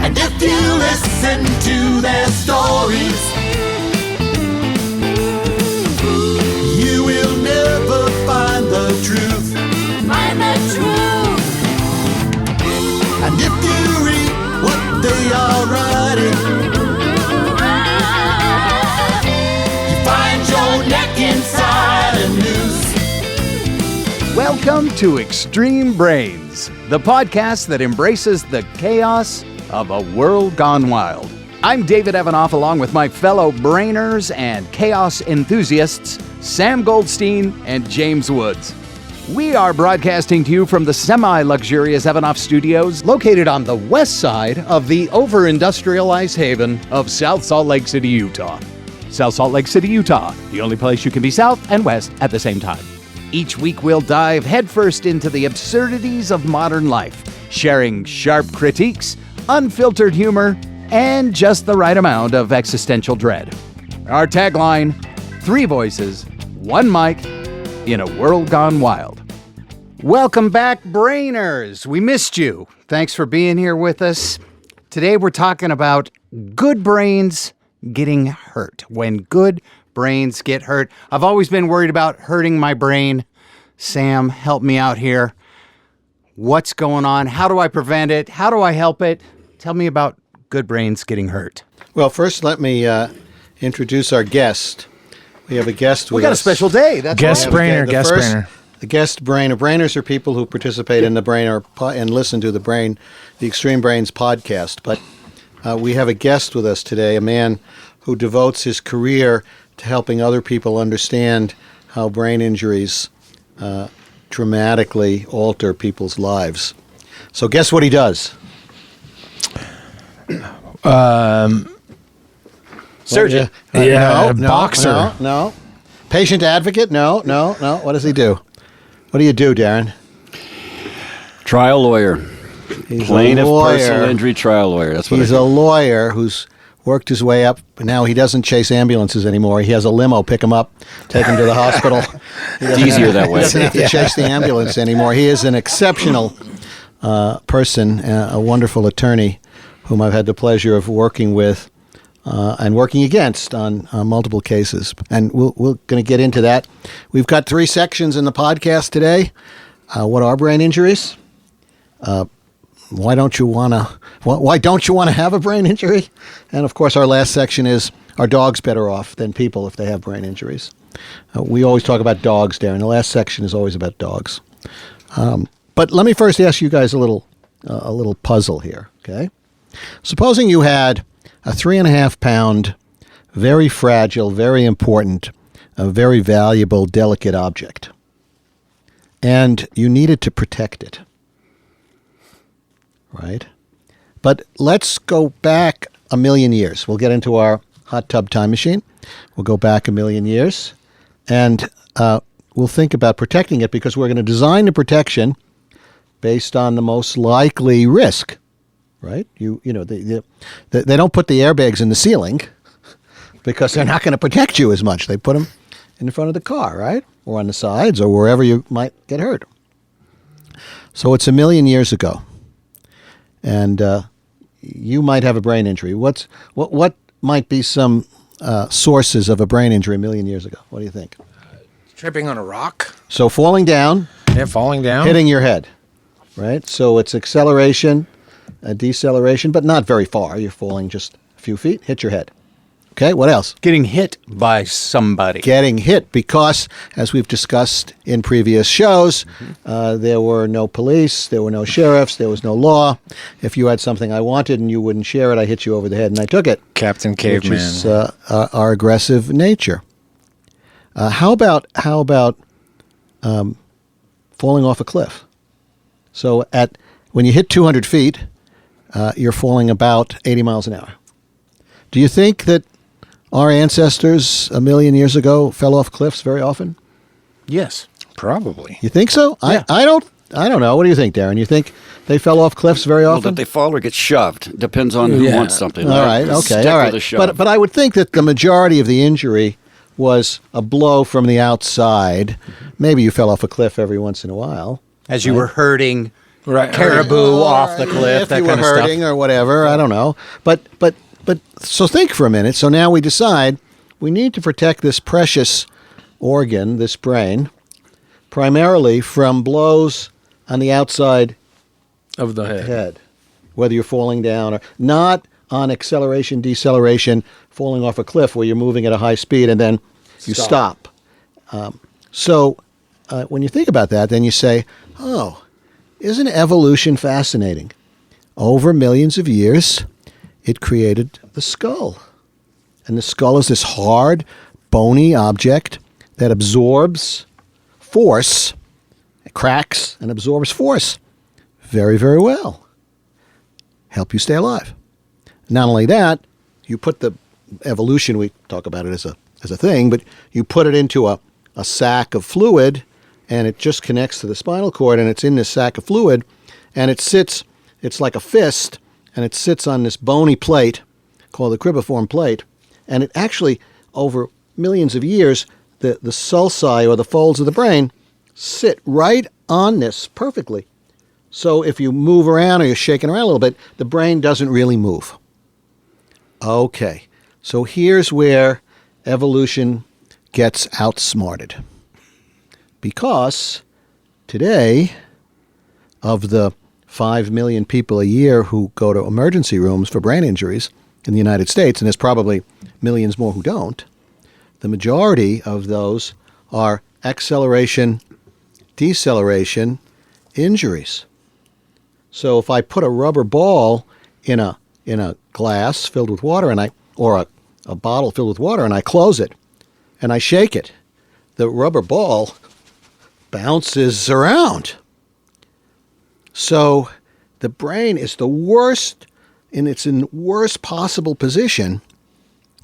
And if you listen to their stories, you will never find the truth. Find the truth. And if you read what they are writing, you find your neck inside a noose. Welcome to Extreme Brains, the podcast that embraces the chaos of a world gone wild. I'm David Evanoff, along with my fellow brainers and chaos enthusiasts, Sam Goldstein and James Woods. We are broadcasting to you from the semi-luxurious Evanoff Studios, located on the west side of the over-industrialized haven of South Salt Lake City, Utah. South Salt Lake City, Utah, the only place you can be south and west at the same time. Each week we'll dive headfirst into the absurdities of modern life, sharing sharp critiques, unfiltered humor, and just the right amount of existential dread. Our tagline, 3 voices, 1 mic, in a world gone wild. Welcome back, Brainers. We missed you. Thanks for being here with us. Today we're talking about good brains getting hurt. When good brains get hurt. I've always been worried about hurting my brain. Sam, help me out here. What's going on? How do I prevent it? How do I help it? Tell me about good brains getting hurt. Well, first let me introduce our guest. We have a guest with us. We got a special day. That's Guest brainer, guest first, brainer. The guest brainer. Brainers are people who participate in the Brainer and listen to the Extreme Brains podcast. But we have a guest with us today, a man who devotes his career to helping other people understand how brain injuries dramatically alter people's lives. So guess what he does? Surgeon. Boxer. No. Patient advocate? No. What does he do? What do you do, Darren? Trial lawyer. He's Plaintiff a lawyer. personal injury trial lawyer. That's what He's a lawyer who's worked his way up. Now he doesn't chase ambulances anymore. He has a limo pick him up, take him to the hospital. It's easier that way. He doesn't have to chase the ambulance anymore. He is an exceptional person, a wonderful attorney whom I've had the pleasure of working with and working against on multiple cases. And we're going to get into that. We've got 3 sections in the podcast today. What are brain injuries? Why don't you want to have a brain injury? And of course, our last section is, are dogs better off than people if they have brain injuries? We always talk about dogs, Darren. The last section is always about dogs. But let me first ask you guys a little puzzle here, okay? Supposing you had a 3.5-pound, very fragile, very important, very valuable, delicate object, and you needed to protect it. Right? But let's go back 1 million years. We'll get into our hot tub time machine. We'll go back 1 million years, and we'll think about protecting it, because we're going to design the protection based on the most likely risk. Right? You know, they don't put the airbags in the ceiling because they're not going to protect you as much. They put them in the front of the car, right? Or on the sides, or wherever you might get hurt. So it's 1 million years ago. And you might have a brain injury. What might be some sources of a brain injury 1 million years ago? What do you think? Tripping on a rock. So falling down. Yeah, falling down. Hitting your head, right? So it's acceleration, deceleration, but not very far. You're falling just a few feet, hit your head. Okay, what else? Getting hit by somebody. Getting hit because, as we've discussed in previous shows, there were no police, there were no sheriffs, there was no law. If you had something I wanted and you wouldn't share it, I hit you over the head and I took it. Captain Caveman. Which is our aggressive nature. How about falling off a cliff? So when you hit 200 feet, you're falling about 80 miles an hour. Do you think that our ancestors 1 million years ago fell off cliffs very often? Yes. Probably. You think so? Yeah. I don't know. What do you think, Darren? You think they fell off cliffs very Well, often? that they fall or get shoved. Depends on who wants something. All right. Okay. Stick All with the right. shove. But I would think that the majority of the injury was a blow from the outside. Maybe you fell off a cliff every once in a while. As you were hurting Right. caribou off the cliff, if that you were kind of hurting stuff. or whatever. I don't know. But so think for a minute. So now we decide we need to protect this precious organ, this brain, primarily from blows on the outside Of the head, whether you're falling down or not on acceleration, deceleration, falling off a cliff where you're moving at a high speed and then you stop. So when you think about that, then you say, oh, isn't evolution fascinating? Over millions of years, it created the skull. And the skull is this hard, bony object that absorbs force, it cracks and absorbs force very, very well. Help you stay alive. Not only that, you put the evolution, we talk about it as a thing, but you put it into a sack of fluid, and it just connects to the spinal cord, and it's in this sack of fluid, and it sits, it's like a fist, and it sits on this bony plate called the cribriform plate, and it actually, over millions of years, the sulci, or the folds of the brain, sit right on this perfectly. So if you move around or you're shaking around a little bit, the brain doesn't really move. Okay, so here's where evolution gets outsmarted. Because today, of the 5 million people a year who go to emergency rooms for brain injuries in the United States, and there's probably millions more who don't, the majority of those are acceleration, deceleration injuries. So if I put a rubber ball in a glass filled with water, or a bottle filled with water, and I close it and I shake it, the rubber ball bounces around. So the brain is the worst, and it's in worst possible position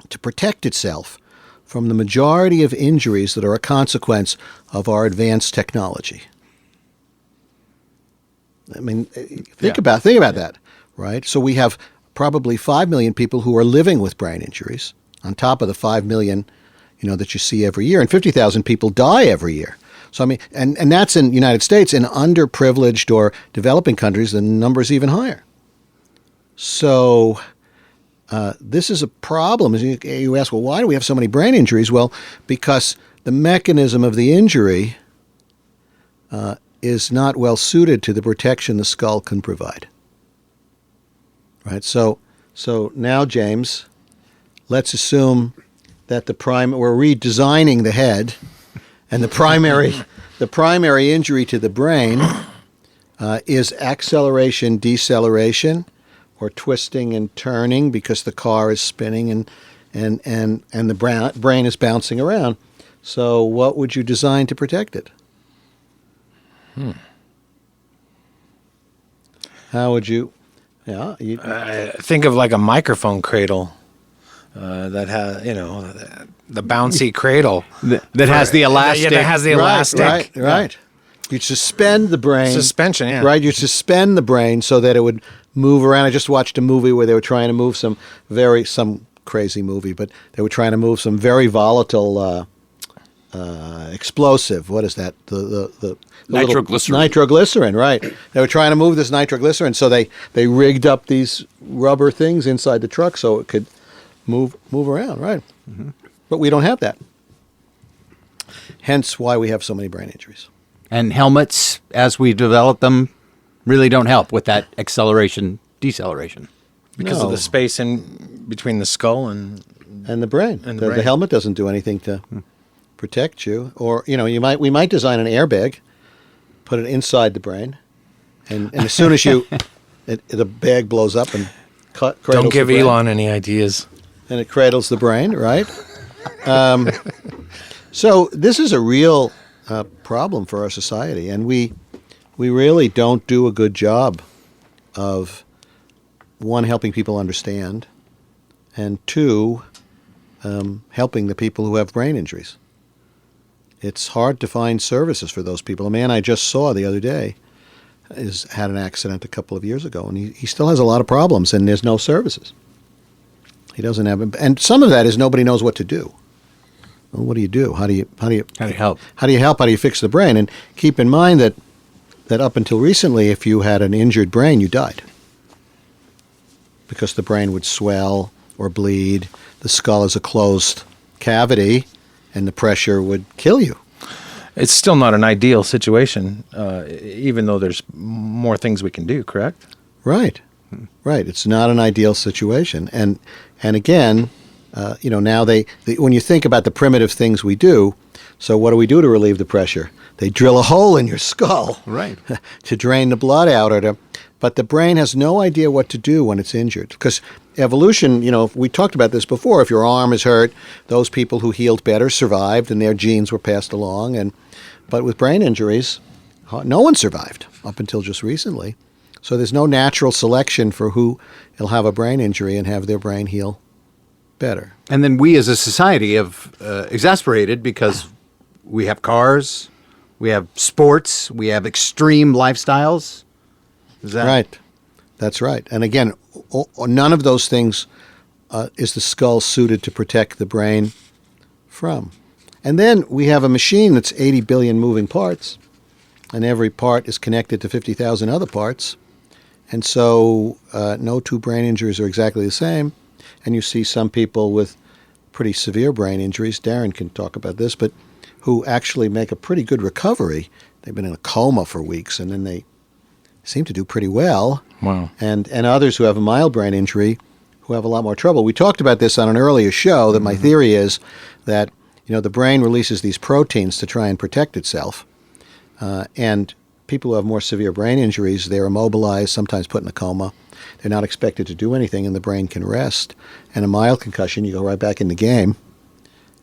to protect itself from the majority of injuries that are a consequence of our advanced technology. I mean, think about that, right? So we have probably 5 million people who are living with brain injuries on top of the 5 million, that you see every year, and 50,000 people die every year. So I mean, and that's in the United States. In underprivileged or developing countries, the number is even higher. So this is a problem. You ask, well, why do we have so many brain injuries? Well, because the mechanism of the injury is not well suited to the protection the skull can provide. Right. So now, James, let's assume that we're redesigning the head, and the primary injury to the brain is acceleration, deceleration, or twisting and turning because the car is spinning and the brain is bouncing around. So what would you design to protect it? How would you? Yeah, think of like a microphone cradle that has, the bouncy cradle That has the elastic. Yeah, that has the elastic. Right. You'd suspend the brain. Suspension, yeah. Right, you'd suspend the brain so that it would move around. I just watched a movie where they were trying to move some crazy movie, but they were trying to move some very volatile explosive. What is that? The Nitroglycerin. Nitroglycerin, right. They were trying to move this nitroglycerin, so they rigged up these rubber things inside the truck so it could move around, right? Mm-hmm. But we don't have that. Hence why we have so many brain injuries. And helmets, as we develop them, really don't help with that acceleration, deceleration. Because of the space in between the skull and the brain. And the helmet doesn't do anything to protect you. Or we might design an airbag, put it inside the brain, and as soon as the bag blows up and cradles don't give the brain, Elon any ideas. and it cradles the brain, right? So this is a real problem for our society, and we really don't do a good job of, one, helping people understand, and two, helping the people who have brain injuries. It's hard to find services for those people. A man I just saw the other day had an accident a couple of years ago, and he still has a lot of problems, and there's no services. He doesn't have, and some of that is nobody knows what to do. Well, what do you do? How do you help? How do you help? How do you help? How do you fix the brain? And keep in mind that that up until recently, if you had an injured brain, you died. Because the brain would swell or bleed. The skull is a closed cavity, and the pressure would kill you. It's still not an ideal situation, even though there's more things we can do, correct? Right. Right. It's not an ideal situation. And again, now when you think about the primitive things we do, so what do we do to relieve the pressure? They drill a hole in your skull Right. to drain the blood out. But the brain has no idea what to do when it's injured. Because evolution, we talked about this before. If your arm is hurt, those people who healed better survived and their genes were passed along. But with brain injuries, no one survived up until just recently. So there's no natural selection for who will have a brain injury and have their brain heal better. And then we as a society have exasperated because we have cars, we have sports, we have extreme lifestyles. Is that right? That's right. And again, none of those things is the skull suited to protect the brain from. And then we have a machine that's 80 billion moving parts, and every part is connected to 50,000 other parts. And so no two brain injuries are exactly the same. And you see some people with pretty severe brain injuries, Darren can talk about this, but who actually make a pretty good recovery. They've been in a coma for weeks, and then they seem to do pretty well. Wow. And others who have a mild brain injury who have a lot more trouble. We talked about this on an earlier show, that my theory is that the brain releases these proteins to try and protect itself. And people who have more severe brain injuries, they're immobilized, sometimes put in a coma. They're not expected to do anything, and the brain can rest. And a mild concussion, you go right back in the game,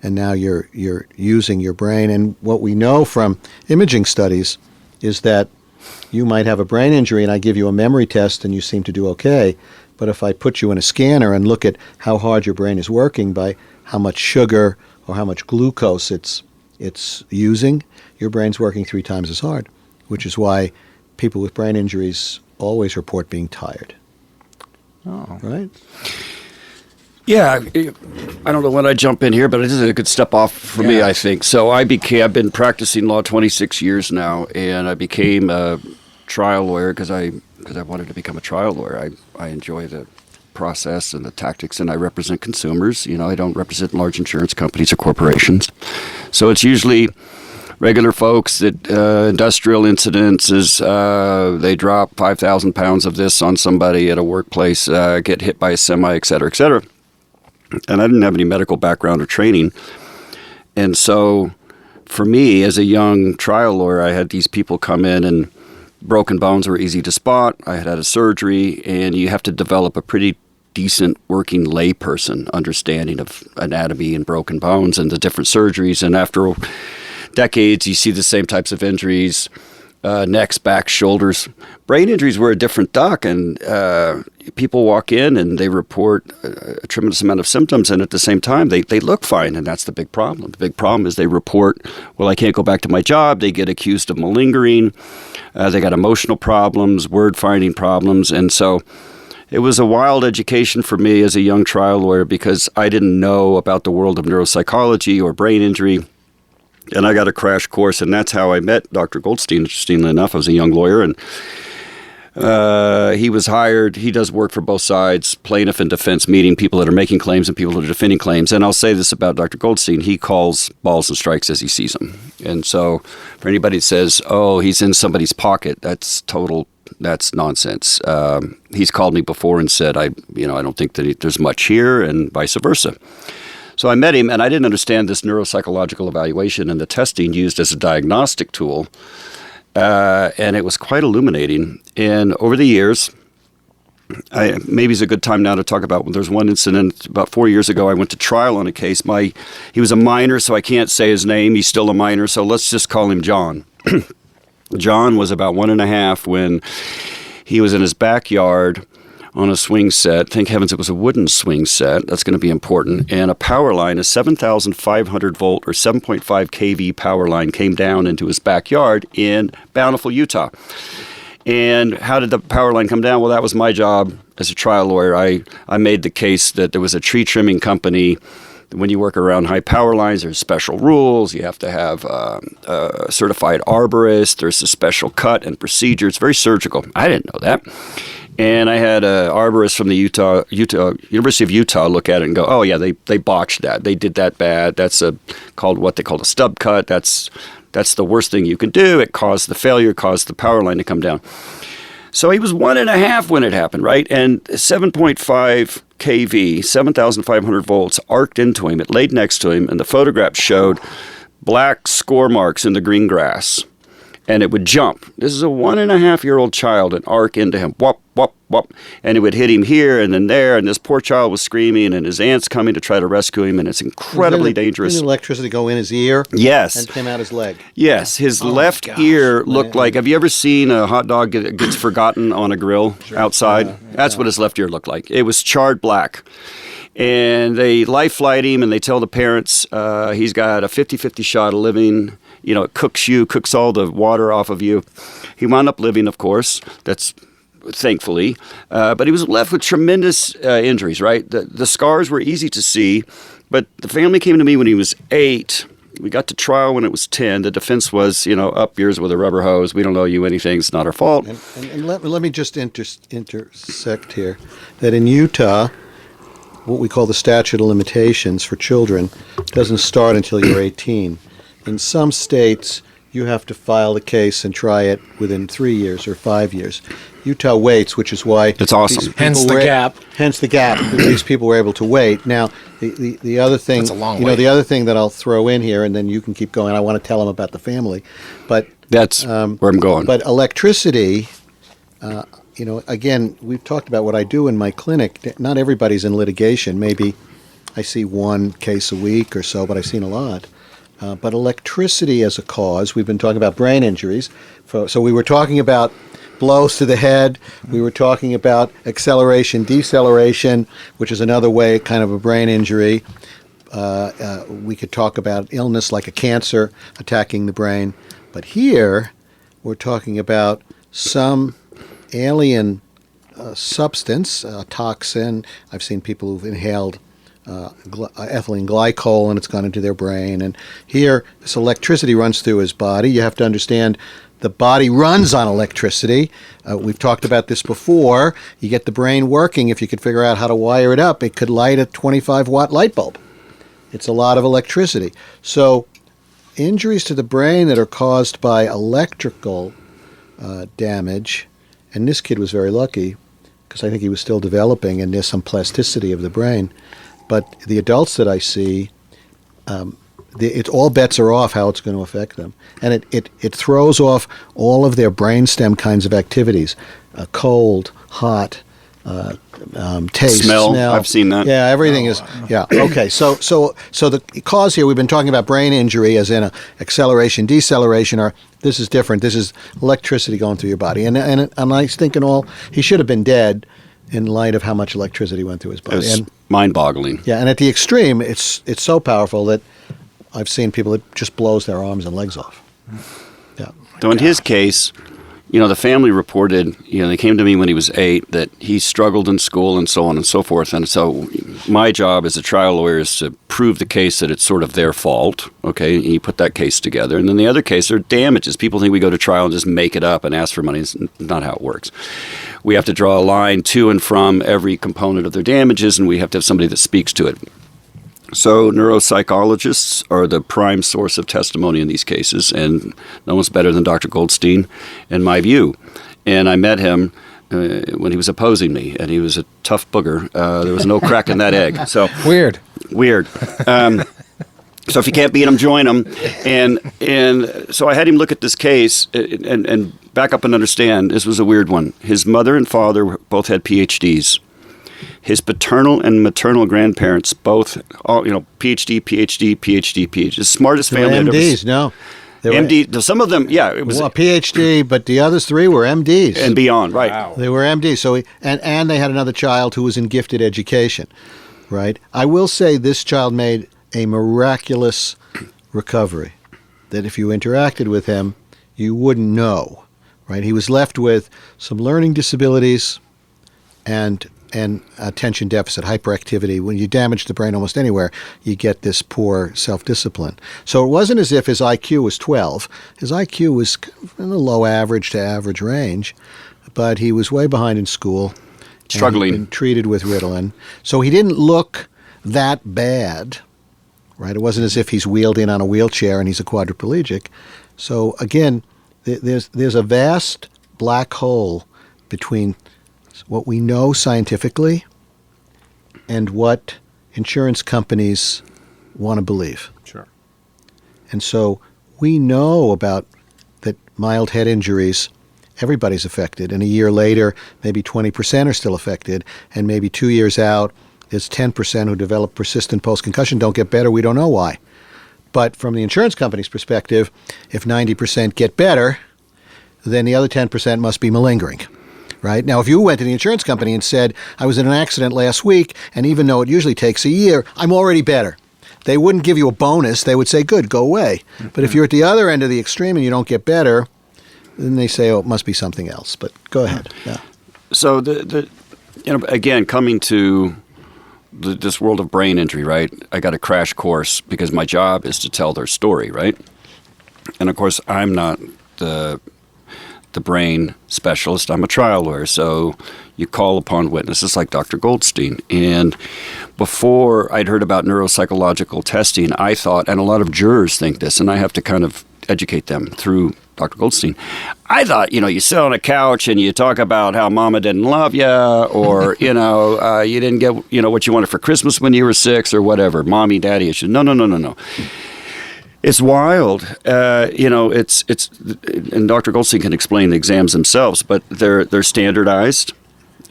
and now you're using your brain. And what we know from imaging studies is that you might have a brain injury, and I give you a memory test, and you seem to do okay. But if I put you in a scanner and look at how hard your brain is working by how much sugar or how much glucose it's using, your brain's working 3 times as hard, which is why people with brain injuries always report being tired. Oh. Right? Yeah, I don't know when I jump in here, but this is a good step off for me, I think. So I've been practicing law 26 years now, and I became a trial lawyer because I wanted to become a trial lawyer. I enjoy the process and the tactics, and I represent consumers. I don't represent large insurance companies or corporations. So it's usually regular folks that industrial incidents is they drop 5,000 pounds of this on somebody at a workplace, get hit by a semi, et cetera, et cetera. And I didn't have any medical background or training. And so for me, as a young trial lawyer, I had these people come in, and broken bones were easy to spot. I had a surgery, and you have to develop a pretty decent working layperson understanding of anatomy and broken bones and the different surgeries. And after decades, you see the same types of injuries, necks, backs, shoulders. Brain injuries were a different duck, and people walk in and they report a tremendous amount of symptoms, and at the same time, they look fine, and that's the big problem. The big problem is they report, well, I can't go back to my job. They get accused of malingering. They got emotional problems, word-finding problems, and so it was a wild education for me as a young trial lawyer because I didn't know about the world of neuropsychology or brain injury. And I got a crash course, and that's how I met Dr. Goldstein, interestingly enough. I was a young lawyer, and he was hired. He does work for both sides, plaintiff and defense, meeting people that are making claims and people that are defending claims. And I'll say this about Dr. Goldstein. He calls balls and strikes as he sees them. And so for anybody that says, oh, he's in somebody's pocket, that's nonsense. He's called me before and said, I don't think that there's much here, and vice versa. So I met him, and I didn't understand this neuropsychological evaluation and the testing used as a diagnostic tool, and it was quite illuminating. And over the years, maybe it's a good time now to talk about, there's one incident about 4 years ago. I went to trial on a case. He was a minor, so I can't say his name. He's still a minor, so let's just call him John. John was about 1.5 when he was in his backyard on a swing set. Thank heavens it was a wooden swing set. That's going to be important. And a power line, a 7,500 volt or 7.5 kV power line came down into his backyard in Bountiful, Utah. And how did the power line come down? Well, that was my job as a trial lawyer. I made the case that there was a tree trimming company when you work around high power lines, there's special rules. You have to have a certified arborist. There's a special cut and procedure. It's very surgical. I didn't know that. And I had an arborist from the University of Utah look at it and go, oh, yeah, they botched that. They did that bad. That's called what they call a stub cut. That's the worst thing you can do. It caused the failure, caused the power line to come down. So he was 1.5 when it happened, right? And 7.5 kV, 7,500 volts, arced into him. It laid next to him, and the photograph showed black score marks in the green grass. And it would jump. This is a 1.5-year-old child and arc into him. Whop, whop, whop. And it would hit him here and then there. And this poor child was screaming, and his aunt's coming to try to rescue him. And it's incredibly dangerous. Didn't electricity go in his ear? Yes. And came out his leg? Yes. His left ear looked like, have you ever seen a hot dog gets forgotten on a grill outside? That's what his left ear looked like. It was charred black. And they life flight him, and they tell the parents he's got a 50-50 shot of living. You know, it cooks all the water off of you. He wound up living, of course. That's thankfully. But he was left with tremendous injuries, right? The scars were easy to see, but the family came to me when he was 8. We got to trial when it was 10. The defense was, up yours with a rubber hose. We don't owe you anything. It's not our fault. And let me just intersect here that in Utah, what we call the statute of limitations for children doesn't start until you're 18. In some states, you have to file the case and try it within 3 years or 5 years. Utah waits, which is why it's awesome. Hence the gap. Hence the gap. These people were able to wait. Now, the other thing, That's a long wait. the other thing that I'll throw in here, and then you can keep going. I want to tell them about the family, but that's where I'm going. But electricity. Again, we've talked about what I do in my clinic. Not everybody's in litigation. Maybe I see one case a week or so, but I've seen a lot. But electricity as a cause, we've been talking about brain injuries. So we were talking about blows to the head. We were talking about acceleration, deceleration, which is another way, kind of a brain injury. We could talk about illness like a cancer attacking the brain. But here, we're talking about some alien substance, toxin. I've seen people who've inhaled ethylene glycol, and it's gone into their brain. And here, this electricity runs through his body. You have to understand the body runs on electricity. We've talked about this before. You get the brain working. If you could figure out how to wire it up, it could light a 25-watt light bulb. It's a lot of electricity. So injuries to the brain that are caused by electrical damage, and this kid was very lucky because I think he was still developing and there's some plasticity of the brain. But the adults that I see, it's all bets are off how it's going to affect them. And it throws off all of their brainstem kinds of activities, cold, hot, taste, smell. I've seen that. Yeah, everything is. Yeah. Okay. So the cause here, we've been talking about brain injury as in a acceleration, deceleration, or this is different. This is electricity going through your body. And I was thinking, he should have been dead in light of how much electricity went through his body. It's mind-boggling. Yeah, and at the extreme, it's so powerful that I've seen people, it just blows their arms and legs off. Yeah. So in his case, the family reported, they came to me when he was 8, that he struggled in school and so on and so forth. And so my job as a trial lawyer is to prove the case that it's sort of their fault. Okay, and you put that case together. And then the other case are damages. People think we go to trial and just make it up and ask for money. It's not how it works. We have to draw a line to and from every component of their damages, and we have to have somebody that speaks to it. So neuropsychologists are the prime source of testimony in these cases, and no one's better than Dr. Goldstein, in my view. And I met him when he was opposing me, and he was a tough booger. There was no crack in that egg. So Weird. So if you can't beat him, join him. And so I had him look at this case and back up and understand this was a weird one. His mother and father both had PhDs. His paternal and maternal grandparents both, PhD, the smartest family I've ever seen. No. MD, some of them, yeah. It was a PhD, but the other 3 were MDs. And beyond, right. Wow. They were MDs. So and they had another child who was in gifted education, right? I will say this child made a miraculous recovery, that if you interacted with him, you wouldn't know, right? He was left with some learning disabilities and and attention deficit, hyperactivity. When you damage the brain almost anywhere, you get this poor self-discipline. So it wasn't as if his IQ was 12. His IQ was in the low average to average range, but he was way behind in school. Struggling. And he'd been treated with Ritalin. So he didn't look that bad, right? It wasn't as if he's wheeled in on a wheelchair and he's a quadriplegic. So again, there's a vast black hole between what we know scientifically and what insurance companies want to believe. Sure. And so we know about that mild head injuries, everybody's affected. And a year later, maybe 20% are still affected. And maybe 2 years out, there's 10% who develop persistent post-concussion, don't get better. We don't know why. But from the insurance company's perspective, if 90% get better, then the other 10% must be malingering. Right? Now, if you went to the insurance company and said, I was in an accident last week, and even though it usually takes a year, I'm already better, they wouldn't give you a bonus. They would say, good, go away. Mm-hmm. But if you're at the other end of the extreme and you don't get better, then they say, oh, it must be something else. But go ahead. Yeah. So, again, coming to this world of brain injury, right? I got a crash course because my job is to tell their story, right? And, of course, I'm not the brain specialist. I'm a trial lawyer, so you call upon witnesses like Dr. Goldstein. And before I'd heard about neuropsychological testing, I thought, and a lot of jurors think this, and I have to kind of educate them through Dr. Goldstein. I thought, you sit on a couch and you talk about how mama didn't love you, or, you didn't get, what you wanted for Christmas when you were 6 or whatever, mommy, daddy issues. No. It's wild. It's and Dr. Goldstein can explain the exams themselves, but they're standardized,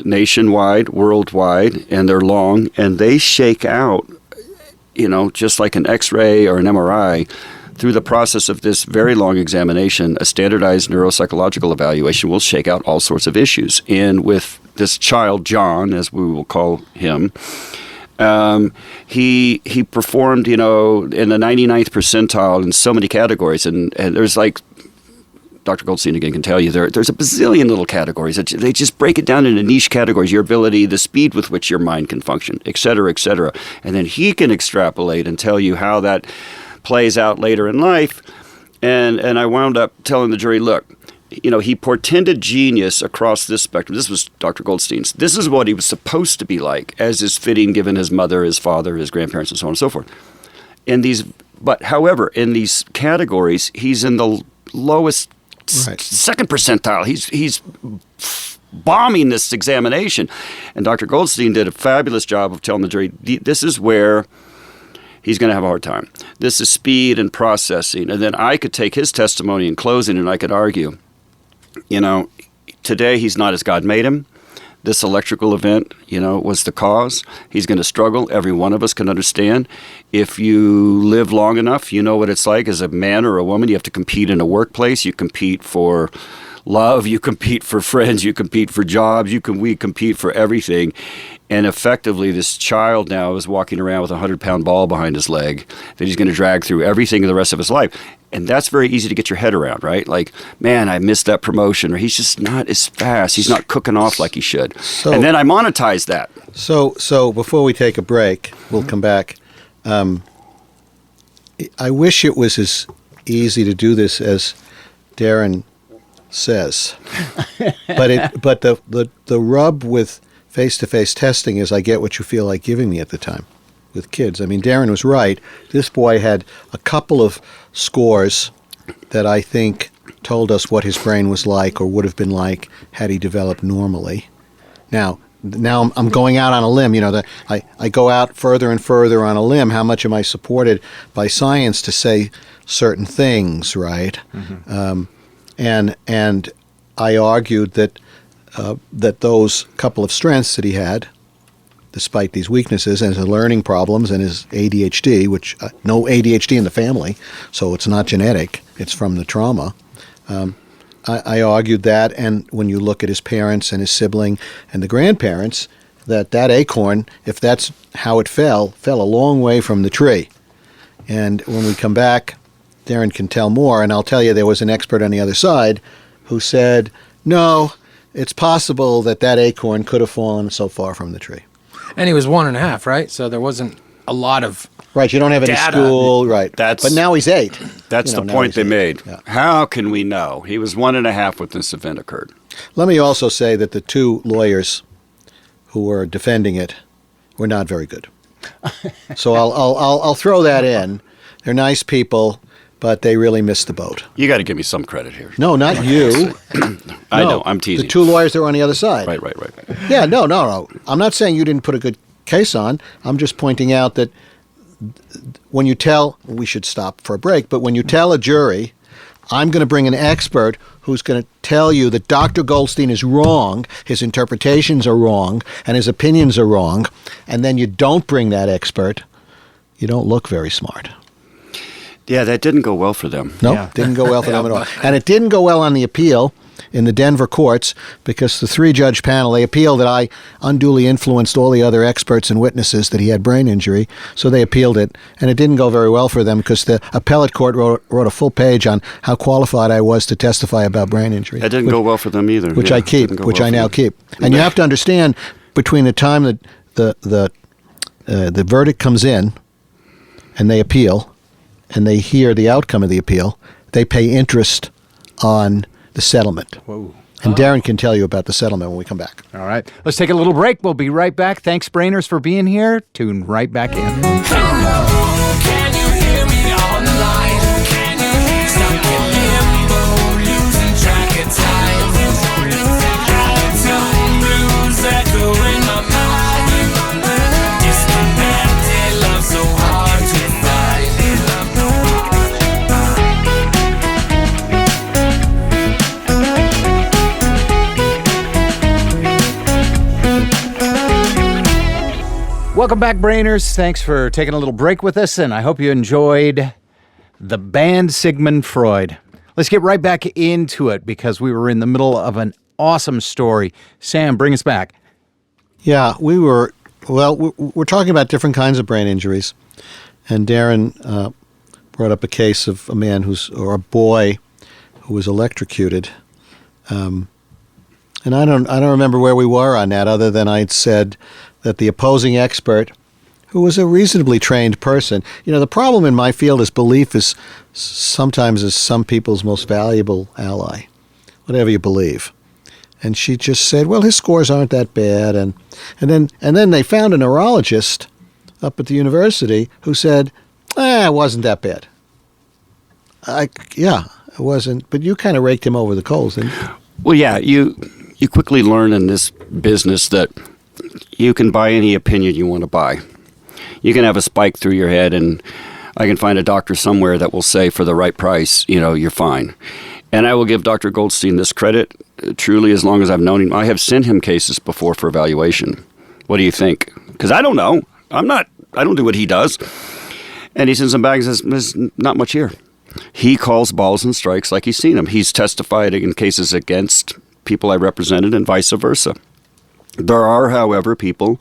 nationwide, worldwide, and they're long, and they shake out, just like an X-ray or an MRI, through the process of this very long examination. A standardized neuropsychological evaluation will shake out all sorts of issues. And with this child, John, as we will call him, he performed, in the 99th percentile in so many categories, and there's like, Dr. Goldstein again can tell you, there's a bazillion little categories. They just break it down into niche categories, your ability, the speed with which your mind can function, et cetera, et cetera. And then he can extrapolate and tell you how that plays out later in life. And I wound up telling the jury, look, he portended genius across this spectrum. This was Dr. Goldstein's. This is what he was supposed to be like, as is fitting given his mother, his father, his grandparents, and so on and so forth. However, in these categories, he's in the lowest second percentile. He's bombing this examination. And Dr. Goldstein did a fabulous job of telling the jury, this is where he's going to have a hard time. This is speed and processing. And then I could take his testimony in closing and I could argue, today he's not as God made him. This electrical event, was the cause. He's going to struggle. Every one of us can understand. If you live long enough, you know what it's like as a man or a woman. You have to compete in a workplace. You compete for love. You compete for friends. You compete for jobs. We compete for everything. And effectively, this child now is walking around with a 100-pound ball behind his leg that he's going to drag through everything the rest of his life. And that's very easy to get your head around, right? Like, man, I missed that promotion, or he's just not as fast. He's not cooking off like he should. And then I monetize that. So before we take a break, we'll come back. I wish it was as easy to do this as Darren says. But the rub with face-to-face testing is I get what you feel like giving me at the time with kids. I mean, Darren was right. This boy had a couple of scores that I think told us what his brain was like or would have been like had he developed normally. Now I'm going out on a limb. I go out further and further on a limb. How much am I supported by science to say certain things, right? Mm-hmm. And I argued that those couple of strengths that he had, despite these weaknesses and his learning problems and his ADHD, which no ADHD in the family, so it's not genetic, it's from the trauma. I argued that, and when you look at his parents and his sibling and the grandparents, that acorn, if that's how it fell a long way from the tree. And when we come back, Darren can tell more, and I'll tell you there was an expert on the other side who said, no, it's possible that that acorn could have fallen so far from the tree. And he was 1.5, right? So there wasn't a lot of Right, you don't have any data. school, right. That's- But now he's 8. That's You know, the now point he's they 8. made. Yeah. How can we know? He was 1.5 when this event occurred. Let me also say that the 2 lawyers who were defending it were not very good. So I'll throw that in. They're nice people, but they really missed the boat. You got to give me some credit here. No, not you. I No, know, I'm teasing. The 2 lawyers that were on the other side. Right. Yeah, no. I'm not saying you didn't put a good case on. I'm just pointing out that when you tell, we should stop for a break, but when you tell a jury, I'm going to bring an expert who's going to tell you that Dr. Goldstein is wrong, his interpretations are wrong, and his opinions are wrong, and then you don't bring that expert, you don't look very smart. Yeah, that didn't go well for them. No, didn't go well for them at all. And it didn't go well on the appeal in the Denver courts because the 3-judge panel, they appealed that I unduly influenced all the other experts and witnesses that he had brain injury. So they appealed it, and it didn't go very well for them because the appellate court wrote a full page on how qualified I was to testify about brain injury. That didn't go well for them either. Which Yeah, I it keep, didn't go which well I for now them. keep. And you have to understand, between the time that the verdict comes in and they appeal and they hear the outcome of the appeal, they pay interest on the settlement. Whoa. And Darren can tell you about the settlement when we come back. All right. Let's take a little break. We'll be right back. Thanks, Brainers, for being here. Tune right back in. Can you hear me on the line? Can you hear stuck in limbo, losing track of time? Out-of-tone blues echo in my mind. Disconnected love so hard to find. Welcome back, Brainers. Thanks for taking a little break with us, and I hope you enjoyed the band Sigmund Freud. Let's get right back into it because we were in the middle of an awesome story. Sam, bring us back. Yeah, we're talking about different kinds of brain injuries. And Darren brought up a case of a man or a boy who was electrocuted. And I don't remember where we were on that other than I'd said that the opposing expert, who was a reasonably trained person, the problem in my field is belief is sometimes some people's most valuable ally, whatever you believe. And she just said, well, his scores aren't that bad. And then they found a neurologist up at the university who said, it wasn't that bad. It wasn't. But you kind of raked him over the coals, didn't you? Well, yeah, you quickly learn in this business that you can buy any opinion you want to buy. You can have a spike through your head, and I can find a doctor somewhere that will say for the right price, you're fine. And I will give Dr. Goldstein this credit, truly, as long as I've known him. I have sent him cases before for evaluation. What do you think? Because I don't know. I don't do what he does. And he sends them back and says, there's not much here. He calls balls and strikes like he's seen them. He's testified in cases against people I represented and vice versa. There are, however, people,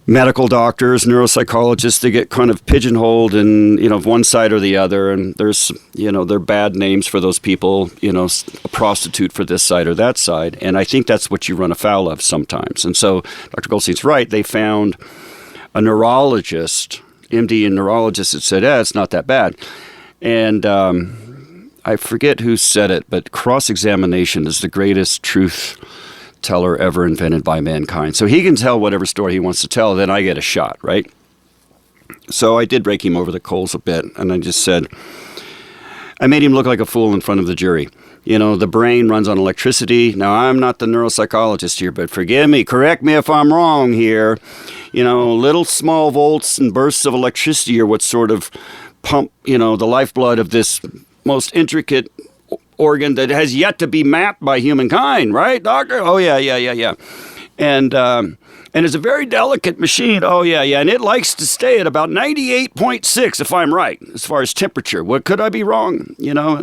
medical doctors, neuropsychologists, they get kind of pigeonholed in, one side or the other. And there's, there are bad names for those people, a prostitute for this side or that side. And I think that's what you run afoul of sometimes. And so Dr. Goldstein's right. They found a neurologist, MD and neurologist, that said, it's not that bad. And I forget who said it, but cross-examination is the greatest truth teller ever invented by mankind. So he can tell whatever story he wants to tell, then I get a shot, right? So I did rake him over the coals a bit, and I just said, I made him look like a fool in front of the jury. The brain runs on electricity. Now, I'm not the neuropsychologist here, but forgive me, correct me if I'm wrong here. Little small volts and bursts of electricity are what sort of pump, the lifeblood of this most intricate organ that has yet to be mapped by humankind, right, doctor? Oh, yeah. And it's a very delicate machine. Oh, yeah. And it likes to stay at about 98.6, if I'm right, as far as temperature. What could I be wrong?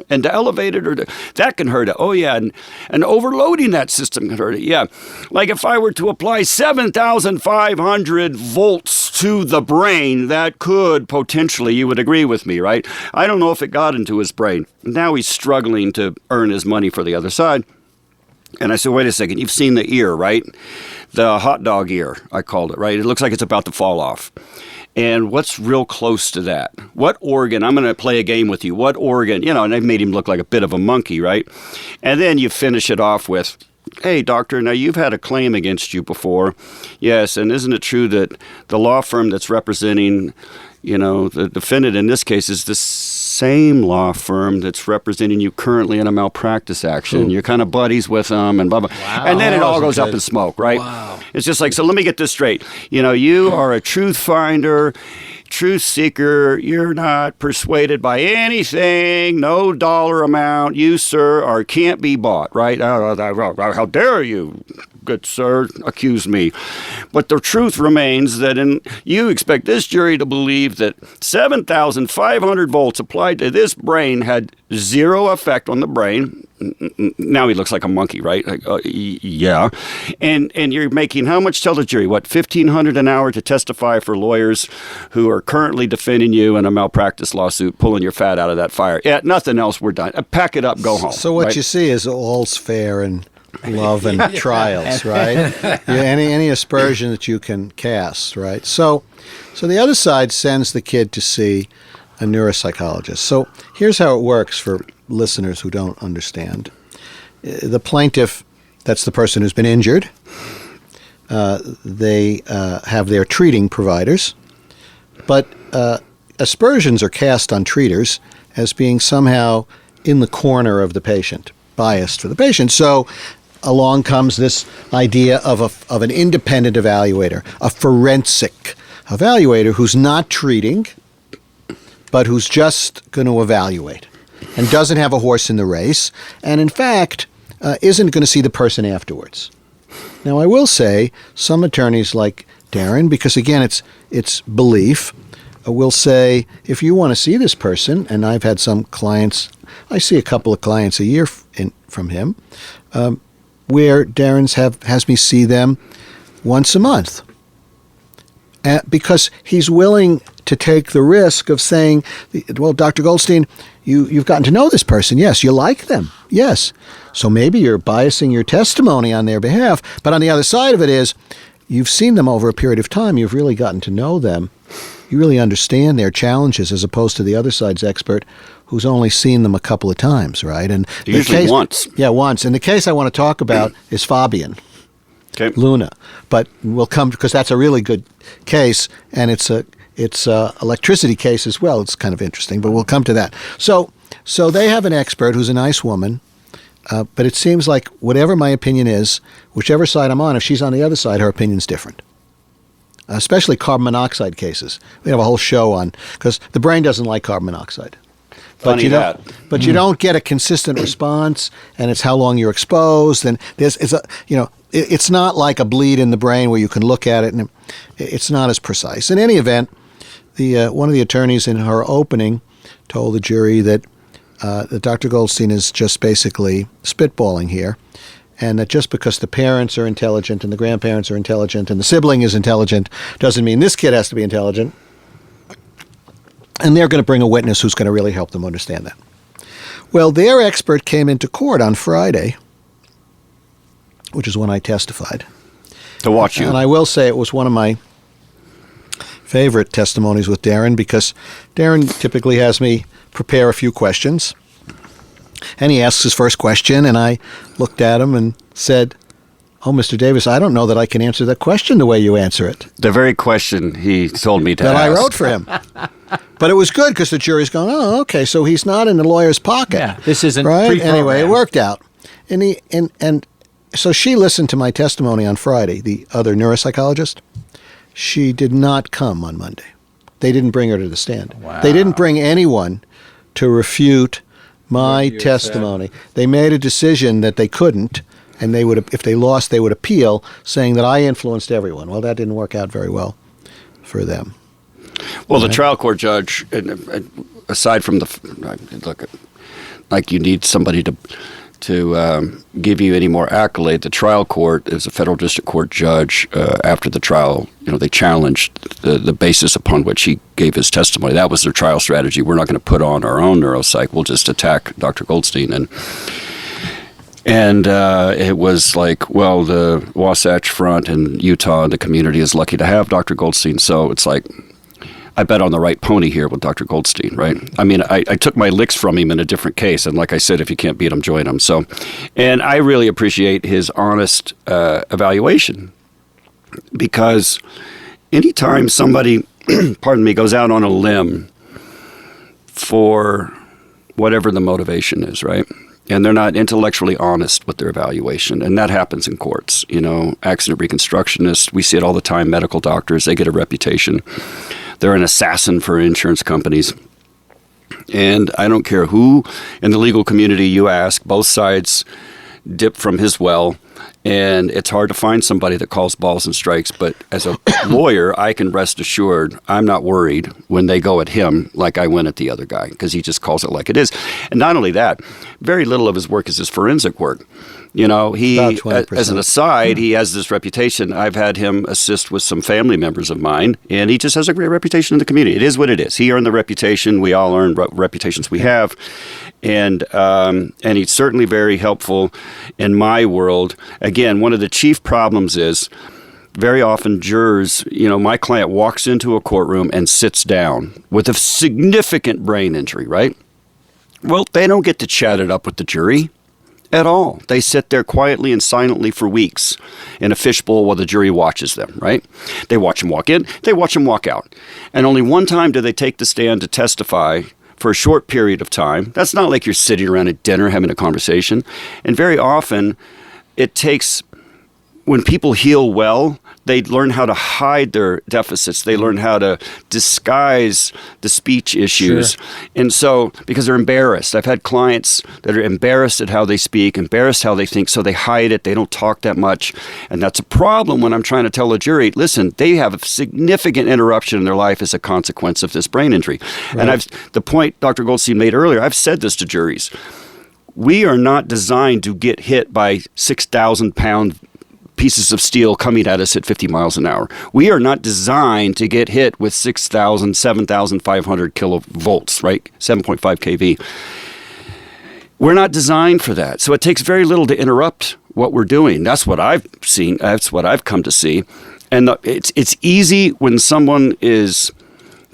And to elevate it that can hurt it. Oh, yeah. And overloading that system can hurt it. Yeah. Like if I were to apply 7,500 volts to the brain, that could potentially, you would agree with me, right? I don't know if it got into his brain. Now he's struggling to earn his money for the other side. And I said, wait a second, you've seen the ear, right? The hot dog ear, I called it, right? It looks like it's about to fall off. And what's real close to that? What organ? I'm going to play a game with you. What organ? You know, and they've made him look like a bit of a monkey, right? And then you finish it off with, hey, doctor, now you've had a claim against you before. Yes, and isn't it true that the law firm that's representing, you know, the defendant in this case is the same law firm that's representing you currently in a malpractice action? You're kind of buddies with them and blah, blah. Wow. And then it all goes Good. up in smoke, right? Wow. It's just like, so let me get this straight. You know, you are a truth finder, truth seeker. You're not persuaded by anything, no dollar amount. You, sir, can't be bought, right? How dare you, good sir, accuse me. But the truth remains that you expect this jury to believe that 7,500 volts applied to this brain had zero effect on the brain. Now he looks like a monkey, right? Like, yeah. And you're making how much? Tell the jury, what, $1,500 an hour to testify for lawyers who are currently defending you in a malpractice lawsuit, pulling your fat out of that fire. Yeah, nothing else, we're done. Pack it up, go home. So what right? you see is all's fair in love and trials, right? Yeah, any aspersion that you can cast, right? So the other side sends the kid to see a neuropsychologist. So here's how it works for listeners who don't understand. The plaintiff, that's the person who's been injured, they have their treating providers, but aspersions are cast on treaters as being somehow in the corner of the patient, biased for the patient. So along comes this idea of an independent evaluator, a forensic evaluator who's not treating, but who's just going to evaluate and doesn't have a horse in the race, and in fact isn't going to see the person afterwards. Now, I will say some attorneys like Darren, because again, it's belief, will say, if you want to see this person, and I've had some clients, I see a couple of clients a year from him, where Darren's has me see them once a month. Because he's willing to take the risk of saying, well, Dr. Goldstein, you've gotten to know this person. Yes, you like them. Yes. So maybe you're biasing your testimony on their behalf. But on the other side of it is, you've seen them over a period of time. You've really gotten to know them. You really understand their challenges as opposed to the other side's expert who's only seen them a couple of times, right? And Usually once. Yeah, once. And the case I want to talk about is Fabian. Okay. Luna, but we'll come because that's a really good case, and it's a electricity case as well. It's kind of interesting, but we'll come to that. So they have an expert who's a nice woman, but it seems like whatever my opinion is, whichever side I'm on, if she's on the other side, her opinion's different. Especially carbon monoxide cases. We have a whole show on because the brain doesn't like carbon monoxide. But you don't get a consistent response, and it's how long you're exposed, and it's not like a bleed in the brain where you can look at it, and it's not as precise. In any event, one of the attorneys in her opening told the jury that Dr. Goldstein is just basically spitballing here, and that just because the parents are intelligent and the grandparents are intelligent and the sibling is intelligent doesn't mean this kid has to be intelligent. And they're going to bring a witness who's going to really help them understand that. Well, their expert came into court on Friday, which is when I testified. To watch you. And I will say it was one of my favorite testimonies with Darren because Darren typically has me prepare a few questions. And he asks his first question, and I looked at him and said, "Oh, Mr. Davis, I don't know that I can answer that question the way you answer it." The very question he told me to that ask. I wrote for him. But it was good because the jury's going, "Oh, okay, so he's not in the lawyer's pocket." Yeah, this isn't right. pre-programmed. Anyway, it worked out, and so she listened to my testimony on Friday. The other neuropsychologist, she did not come on Monday. They didn't bring her to the stand. Wow. They didn't bring anyone to refute my testimony. They made a decision that they couldn't, and they would, if they lost, they would appeal, saying that I influenced everyone. Well, that didn't work out very well for them. Well, the trial court judge, aside from like you need somebody to give you any more accolade, the trial court is a federal district court judge. After the trial, they challenged the basis upon which he gave his testimony. That was their trial strategy. We're not going to put on our own neuropsych. We'll just attack Dr. Goldstein. And And it was like, well, the Wasatch Front in Utah and the community is lucky to have Dr. Goldstein. So it's like, I bet on the right pony here with Dr. Goldstein, right? I mean, I took my licks from him in a different case. And like I said, if you can't beat him, join him. So, and I really appreciate his honest evaluation, because anytime somebody, pardon me, goes out on a limb for whatever the motivation is, right? And they're not intellectually honest with their evaluation. And that happens in courts. You know, accident reconstructionists, we see it all the time. Medical doctors, they get a reputation. They're an assassin for insurance companies. And I don't care who in the legal community you ask, both sides dip from his well. And it's hard to find somebody that calls balls and strikes. But as a lawyer, I can rest assured I'm not worried when they go at him like I went at the other guy, because he just calls it like it is. And not only that, very little of his work is his forensic work. You know, he, as an aside, he has this reputation. I've had him assist with some family members of mine, and he just has a great reputation in the community. It is what it is. He earned the reputation. We all earn reputations we have. And he's certainly very helpful in my world. Again, one of the chief problems is very often jurors, you know, my client walks into a courtroom and sits down with a significant brain injury, right? Well, they don't get to chat it up with the jury at all. They sit there quietly and silently for weeks in a fishbowl while the jury watches them, right? They watch them walk in, they watch them walk out. And only one time do they take the stand to testify for a short period of time. That's not like you're sitting around at dinner having a conversation. And very often it takes, when people heal well, they learn how to hide their deficits. They learn how to disguise the speech issues. Sure. And so, because they're embarrassed. I've had clients that are embarrassed at how they speak, embarrassed how they think, so they hide it. They don't talk that much. And that's a problem when I'm trying to tell a jury, listen, they have a significant interruption in their life as a consequence of this brain injury. Right. And the point Dr. Goldstein made earlier, I've said this to juries. We are not designed to get hit by 6,000-pound pieces of steel coming at us at 50 miles an hour. We are not designed to get hit with 6,000, 7,500 kilovolts, right? 7.5 kV. We're not designed for that. So it takes very little to interrupt what we're doing. That's what I've seen. That's what I've come to see. And it's easy when someone is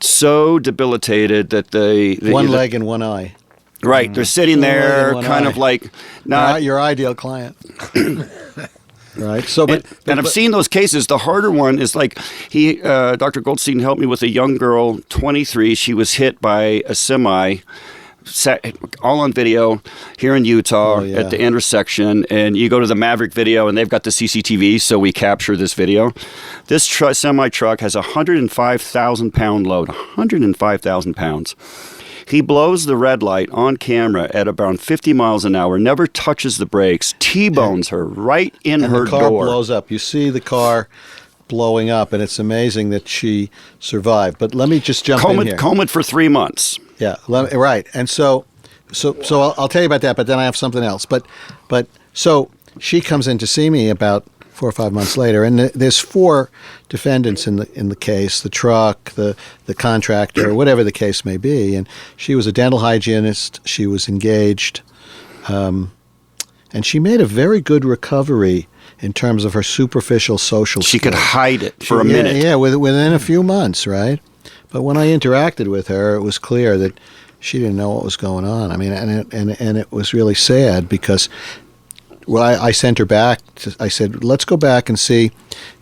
so debilitated that they one leg and one eye. Right. They're sitting there kind of like not your ideal client. Right. So, but I've seen those cases. The harder one is like Dr. Goldstein helped me with a young girl, 23. She was hit by a semi, all on video here in Utah at the intersection. And you go to the Maverick video, and they've got the CCTV, so we capture this video. This semi truck has a 105,000-pound load. 105,000 pounds. He blows the red light on camera at around 50 miles an hour, never touches the brakes, T-bones her right in her door. And the car blows up. You see the car blowing up, and it's amazing that she survived. But let me just jump in here. Comb it for 3 months. Yeah, right. And so I'll tell you about that, but then I have something else. But so she comes in to see me about 4 or 5 months later, and there's 4 defendants in the case: the truck, the contractor, whatever the case may be. And she was a dental hygienist. She was engaged, and she made a very good recovery in terms of her superficial social. She could hide it for a minute. Yeah, within a few months, right? But when I interacted with her, it was clear that she didn't know what was going on. I mean, and it was really sad because. Well, I sent her back. I said, let's go back and see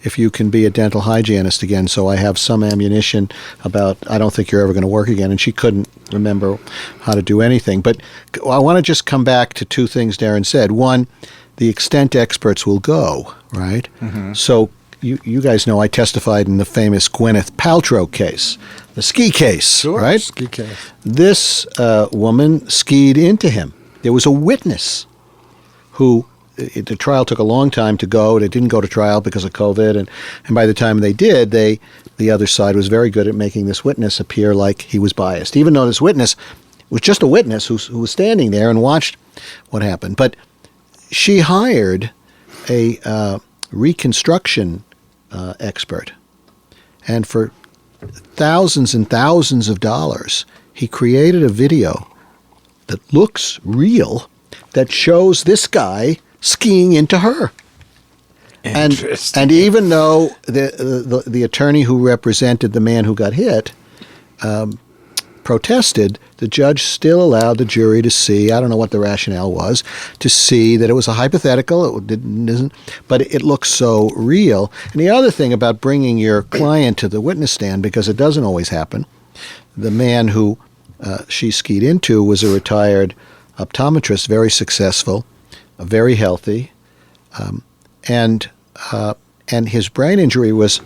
if you can be a dental hygienist again, so I have some ammunition about, I don't think you're ever going to work again. And she couldn't remember how to do anything. But I want to just come back to 2 things Darren said. One, the extent experts will go, right? Mm-hmm. So you guys know I testified in the famous Gwyneth Paltrow case, the ski case, right? Ski case. This woman skied into him. There was a witness who the trial took a long time to go. They didn't go to trial because of COVID, and by the time they did, the other side was very good at making this witness appear like he was biased, even though this witness was just a witness who was standing there and watched what happened. But she hired a reconstruction expert, and for thousands and thousands of dollars, he created a video that looks real that shows this guy skiing into her. Interesting. And even though the attorney who represented the man who got hit protested, the judge still allowed the jury to see, I don't know what the rationale was, to see that it was a hypothetical, but it looks so real. And the other thing about bringing your client to the witness stand, because it doesn't always happen, the man who she skied into was a retired optometrist, very successful, very healthy, and his brain injury was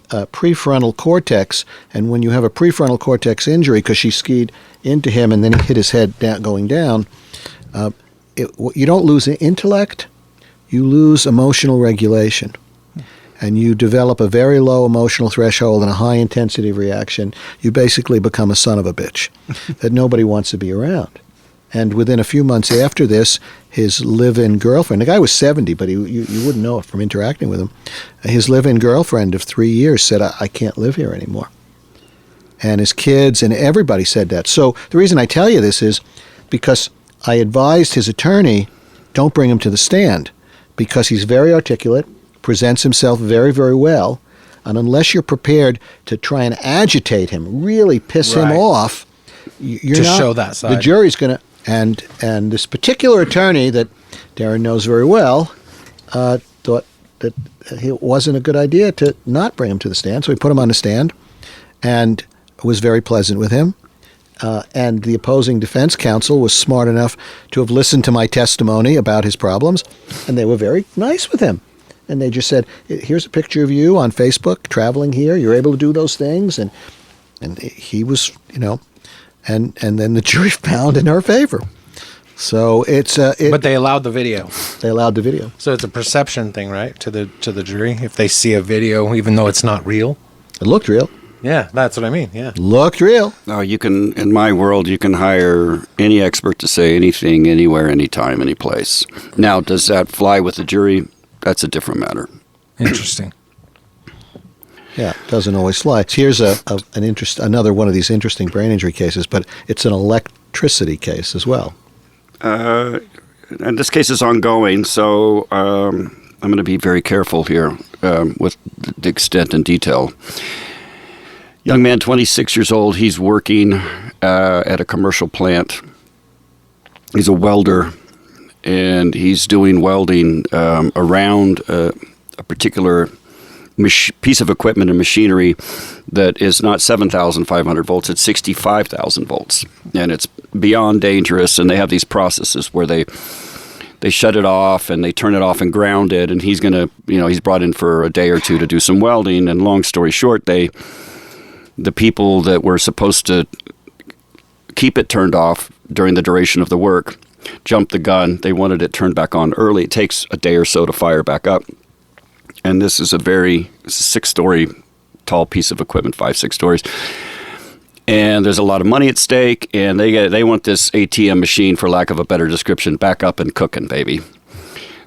prefrontal cortex. And when you have a prefrontal cortex injury, because she skied into him and then he hit his head going down, you don't lose intellect, you lose emotional regulation. And you develop a very low emotional threshold and a high intensity of reaction. You basically become a son of a bitch that nobody wants to be around. And within a few months after this, his live-in girlfriend, the guy was 70, but you wouldn't know it from interacting with him, his live-in girlfriend of 3 years said, I can't live here anymore. And his kids and everybody said that. So the reason I tell you this is because I advised his attorney, don't bring him to the stand, because he's very articulate, presents himself very, very well, and unless you're prepared to try and agitate him, really piss him off, you're To not, show that side. The jury's going to, and this particular attorney that Darren knows very well thought that it wasn't a good idea to not bring him to the stand, so he put him on the stand and was very pleasant with him. And the opposing defense counsel was smart enough to have listened to my testimony about his problems, and they were very nice with him. And they just said, here's a picture of you on Facebook traveling here. You're able to do those things. And he was, and then the jury found in her favor. So but they allowed the video. They allowed the video. So it's a perception thing, right? To the jury, if they see a video, even though it's not real. It looked real. Yeah, that's what I mean. Yeah. Looked real. No, you can, in my world, you can hire any expert to say anything, anywhere, anytime, any place. Now, does that fly with the jury? That's a different matter. Interesting. Yeah, it doesn't always fly. Here's another one of these interesting brain injury cases, but it's an electricity case as well. And this case is ongoing, so I'm going to be very careful here with the extent and detail. Young man, 26 years old. He's working at a commercial plant. He's a welder, and he's doing welding around a particular piece of equipment and machinery that is not 7,500 volts, it's 65,000 volts. And it's beyond dangerous, and they have these processes where they shut it off and they turn it off and ground it, and he's going to, he's brought in for a day or two to do some welding, and long story short, the people that were supposed to keep it turned off during the duration of the work jumped the gun. They wanted it turned back on early. It takes a day or so to fire back up. And this is a 6-story tall piece of equipment, 5-6 stories. And there's a lot of money at stake, and they want this ATM machine, for lack of a better description, back up and cooking, baby.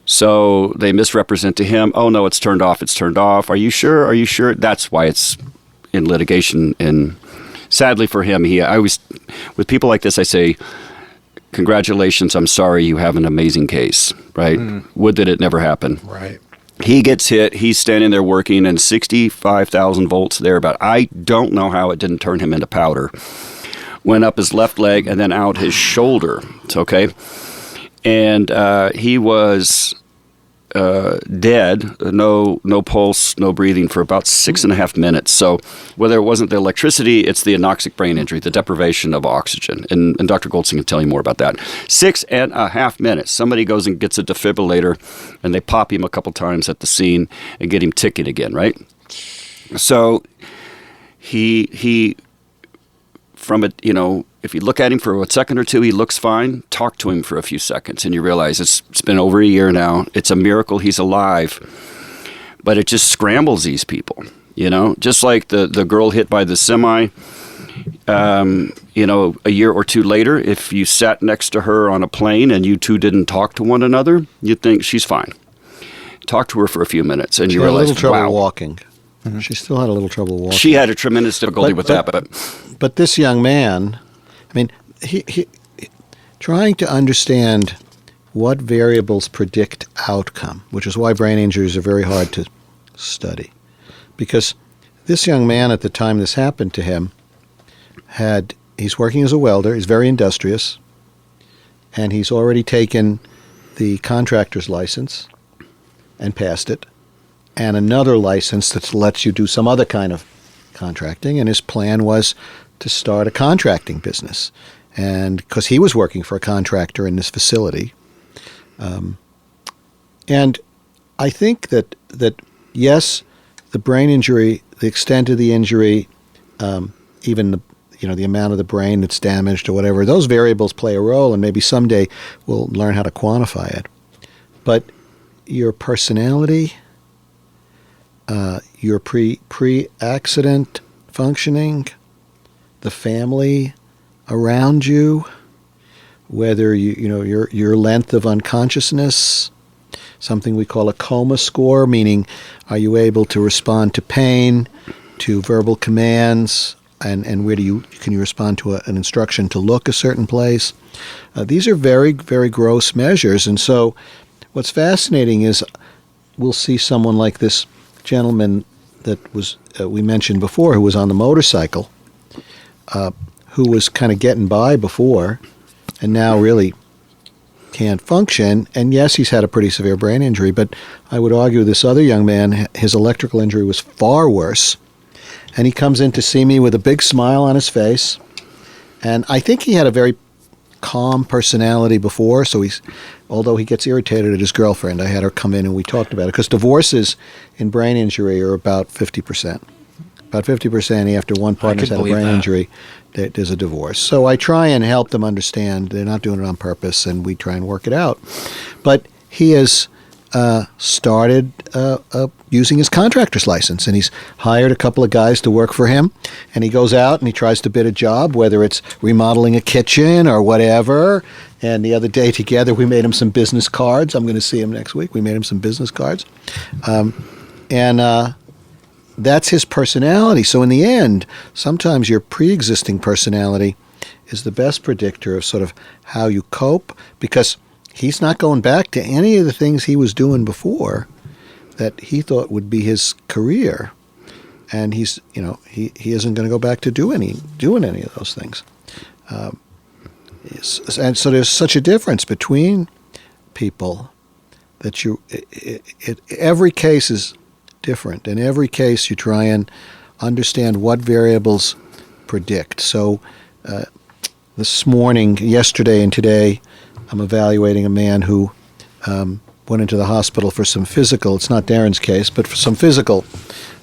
So they misrepresent to him, oh, no, it's turned off, Are you sure? Are you sure? That's why it's in litigation. And sadly for him, I always, with people like this, I say, congratulations, I'm sorry, you have an amazing case, right? Would that it never happened. Right. He gets hit. He's standing there working, and 65,000 volts thereabout. I don't know how it didn't turn him into powder. Went up his left leg and then out his shoulder. Okay, and he was dead. No pulse, no breathing for about 6.5 minutes. So whether it wasn't the electricity, it's the anoxic brain injury, the deprivation of oxygen. And Dr. Goldstein can tell you more about that. 6.5 minutes. Somebody goes and gets a defibrillator, and they pop him a couple times at the scene and get him ticketed again, right? So he from it, if you look at him for a second or two, he looks fine. Talk to him for a few seconds, and you realize it's been over a year now. It's a miracle he's alive, but it just scrambles these people, Just like the girl hit by the semi, a year or two later, if you sat next to her on a plane and you two didn't talk to one another, you'd think she's fine. Talk to her for a few minutes, and you realize, she had a little trouble wow. walking. Mm-hmm. She still had a little trouble walking. She had a tremendous difficulty with that, But this young man, he trying to understand what variables predict outcome, which is why brain injuries are very hard to study. Because this young man, at the time this happened to him, he's working as a welder, he's very industrious, and he's already taken the contractor's license and passed it, and another license that lets you do some other kind of contracting, and his plan was to start a contracting business. And because he was working for a contractor in this facility. And I think that yes, the brain injury, the extent of the injury, even the amount of the brain that's damaged or whatever, those variables play a role, and maybe someday we'll learn how to quantify it. But your personality, your pre-accident functioning, the family around you, whether your length of unconsciousness, something we call a coma score, meaning are you able to respond to pain, to verbal commands, and can you respond to an instruction to look a certain place? These are very, very gross measures. And so what's fascinating is we'll see someone like this gentleman that was we mentioned before, who was on the motorcycle, who was kind of getting by before, and now really can't function. And yes, he's had a pretty severe brain injury, but I would argue this other young man, his electrical injury was far worse. And he comes in to see me with a big smile on his face. And I think he had a very calm personality before, so although he gets irritated at his girlfriend, I had her come in and we talked about it, because divorces in brain injury are about 50%. About 50% after one partner's had a brain injury, there's a divorce. So I try and help them understand they're not doing it on purpose, and we try and work it out. But he has started using his contractor's license, and he's hired a couple of guys to work for him, and he goes out and he tries to bid a job, whether it's remodeling a kitchen or whatever. And the other day together we made him some business cards. I'm going to see him next week. We made him some business cards. That's his personality. So in the end, sometimes your pre-existing personality is the best predictor of sort of how you cope, because he's not going back to any of the things he was doing before that he thought would be his career. And he isn't going to go back to doing any of those things. And so there's such a difference between people that every case is different. In every case, you try and understand what variables predict. So yesterday and today, I'm evaluating a man who went into the hospital for some physical, it's not Darren's case, but for some physical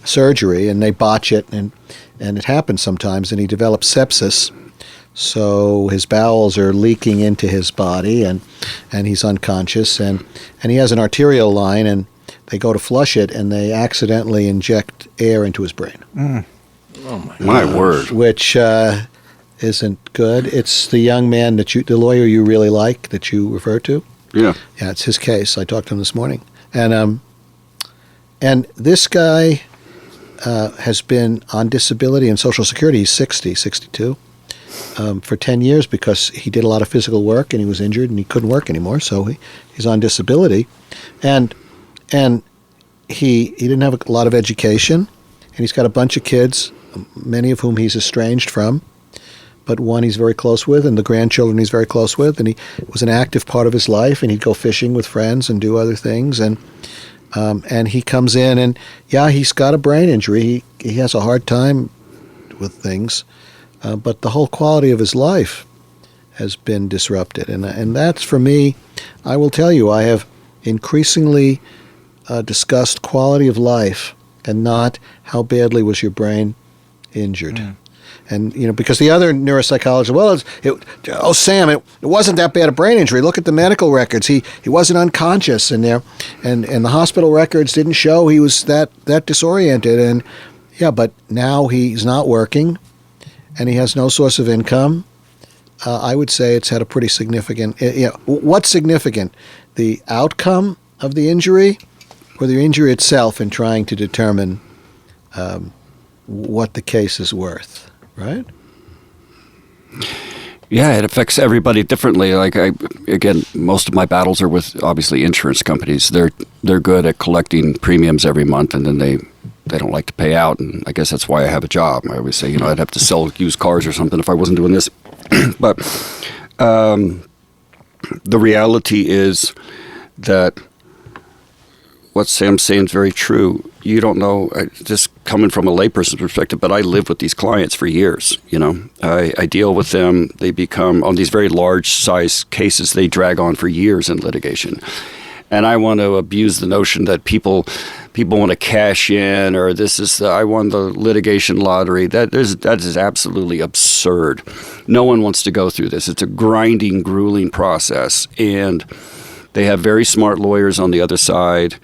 surgery, and they botch it, and it happens sometimes, and he developed sepsis. So his bowels are leaking into his body, and he's unconscious, and he has an arterial line, and they go to flush it, and they accidentally inject air into his brain. Mm. Oh my word! Which isn't good. It's the young man the lawyer you really like, that you refer to. Yeah, it's his case. I talked to him this morning, and this guy has been on disability and Social Security. He's 62. For 10 years, because he did a lot of physical work and he was injured and he couldn't work anymore, so he's on disability, and he didn't have a lot of education, and he's got a bunch of kids, many of whom he's estranged from, but one he's very close with, and the grandchildren he's very close with, and he was an active part of his life, and he'd go fishing with friends and do other things, and he comes in, and he's got a brain injury. He has a hard time with things. But the whole quality of his life has been disrupted. And that's, for me, I will tell you, I have increasingly discussed quality of life and not how badly was your brain injured. Mm. And, because the other neuropsychologists, Sam, it wasn't that bad a brain injury. Look at the medical records. He wasn't unconscious in there. And the hospital records didn't show he was that disoriented. And, but now he's not working, and he has no source of income. I would say it's had a pretty significant. What's significant? The outcome of the injury, or the injury itself, in trying to determine what the case is worth, right? Yeah, it affects everybody differently. Again, most of my battles are with obviously insurance companies. They're good at collecting premiums every month, and then they don't like to pay out. And I guess that's why I have a job. I always say, I'd have to sell used cars or something if I wasn't doing this. But the reality is that what Sam's saying is very true. You don't know, just coming from a layperson's perspective, but I live with these clients for years, I deal with them. They become, on these very large size cases, they drag on for years in litigation. And I want to abuse the notion that people want to cash in, or I won the litigation lottery. That is absolutely absurd. No one wants to go through this. It's a grinding, grueling process. And they have very smart lawyers on the other side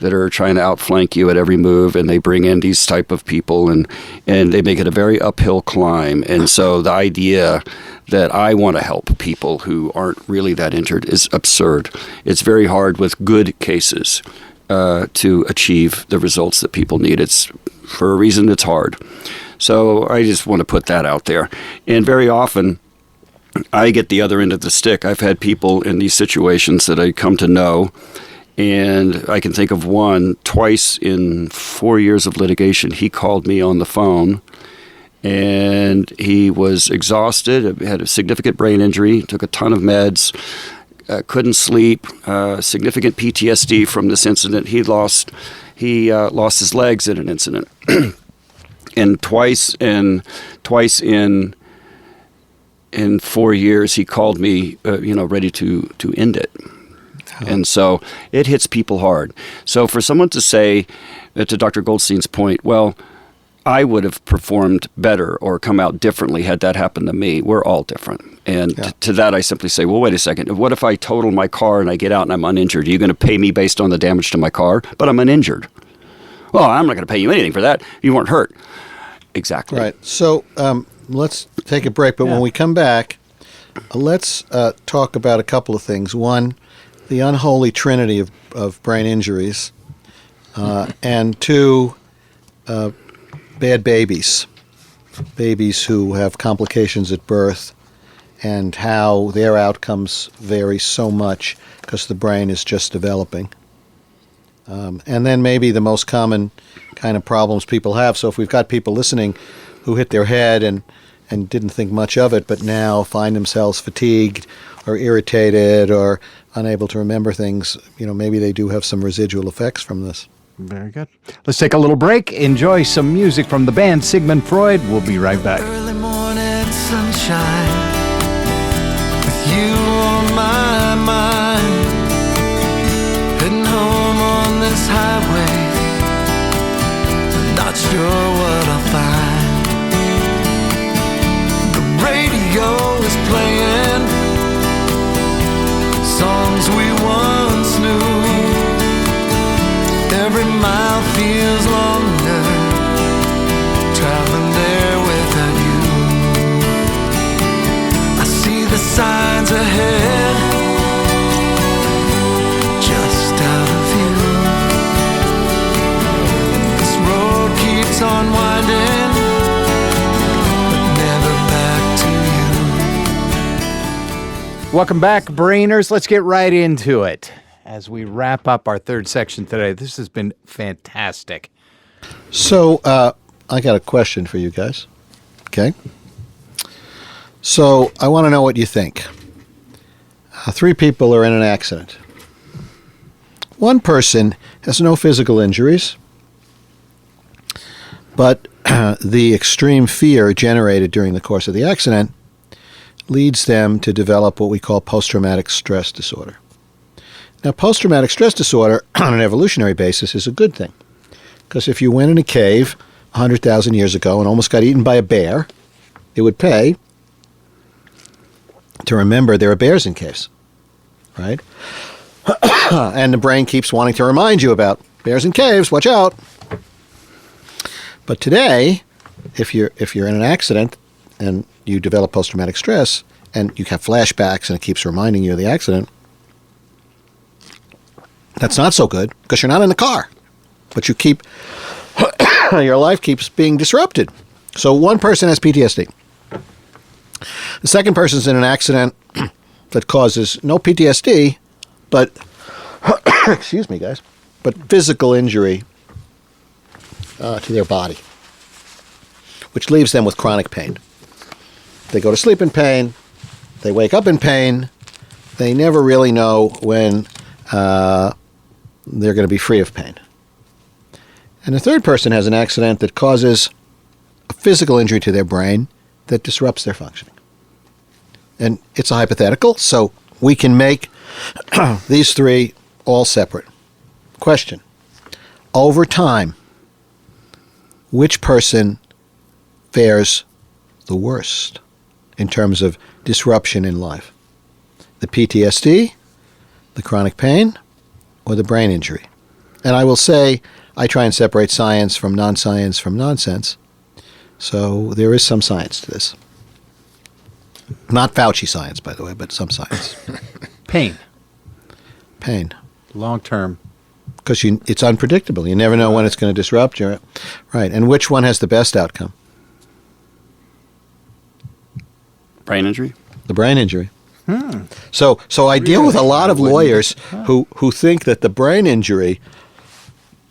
that are trying to outflank you at every move, and they bring in these type of people, and they make it a very uphill climb. And so the idea that I want to help people who aren't really that injured is absurd. It's very hard with good cases to achieve the results that people need. It's for a reason it's hard. So I just want to put that out there. And very often I get the other end of the stick. I've had people in these situations that I come to know, and I can think of one. Twice in 4 years of litigation, he called me on the phone, and he was exhausted, had a significant brain injury, took a ton of meds, couldn't sleep, significant PTSD from this incident. He lost his legs in an incident. And twice in 4 years, he called me, ready to end it. And so it hits people hard. So for someone to say, to Dr. Goldstein's point, well, I would have performed better or come out differently had that happened to me. We're all different. And to that, I simply say, well, wait a second. What if I total my car and I get out and I'm uninjured? Are you going to pay me based on the damage to my car? But I'm uninjured. Well, I'm not going to pay you anything for that. You weren't hurt. Exactly. Right. So let's take a break. But when we come back, let's talk about a couple of things. One, the unholy trinity of brain injuries, and two, bad babies who have complications at birth, and how their outcomes vary so much because the brain is just developing. And then maybe the most common kind of problems people have. So if we've got people listening who hit their head and didn't think much of it, but now find themselves fatigued or irritated or unable to remember things, maybe they do have some residual effects from this. Very good. Let's take a little break. Enjoy some music from the band Sigmund Freud. We'll be right back. Early morning sunshine with you on my mind, heading home on this highway, not sure what I'll find. The radio is playing songs we once knew. Every mile feels longer traveling there without you. I see the signs ahead, just out of view. This road keeps on winding, but never back to you. Welcome back, Brainers. Let's get right into it as we wrap up our third section today. This has been fantastic. So I got a question for you guys. Okay? So I want to know what you think. 3 people are in an accident. One person has no physical injuries, but the extreme fear generated during the course of the accident leads them to develop what we call post-traumatic stress disorder. Now, post-traumatic stress disorder on an evolutionary basis is a good thing, because if you went in a cave 100,000 years ago and almost got eaten by a bear, it would pay to remember there are bears in caves, right? And the brain keeps wanting to remind you about bears in caves, watch out. But today, if you're in an accident and you develop post-traumatic stress and you have flashbacks and it keeps reminding you of the accident, that's not so good because you're not in the car, but you keep your life keeps being disrupted. So one person has PTSD. The second person's in an accident that causes no PTSD, but, excuse me, guys, but physical injury to their body, which leaves them with chronic pain. They go to sleep in pain. They wake up in pain. They never really know when they're going to be free of pain. And the third person has an accident that causes a physical injury to their brain that disrupts their functioning. And it's a hypothetical, so we can make these three all separate. Question. Over time, which person fares the worst in terms of disruption in life? The PTSD, the chronic pain, or the brain injury? And I will say, I try and separate science from non-science from nonsense. So there is some science to this. Not Fauci science, by the way, but some science. Pain. Pain. Long term. Because it's unpredictable. You never know when it's going to disrupt you. Right. And which one has the best outcome? Brain injury? The brain injury. So I deal with a lot of lawyers who think that the brain injury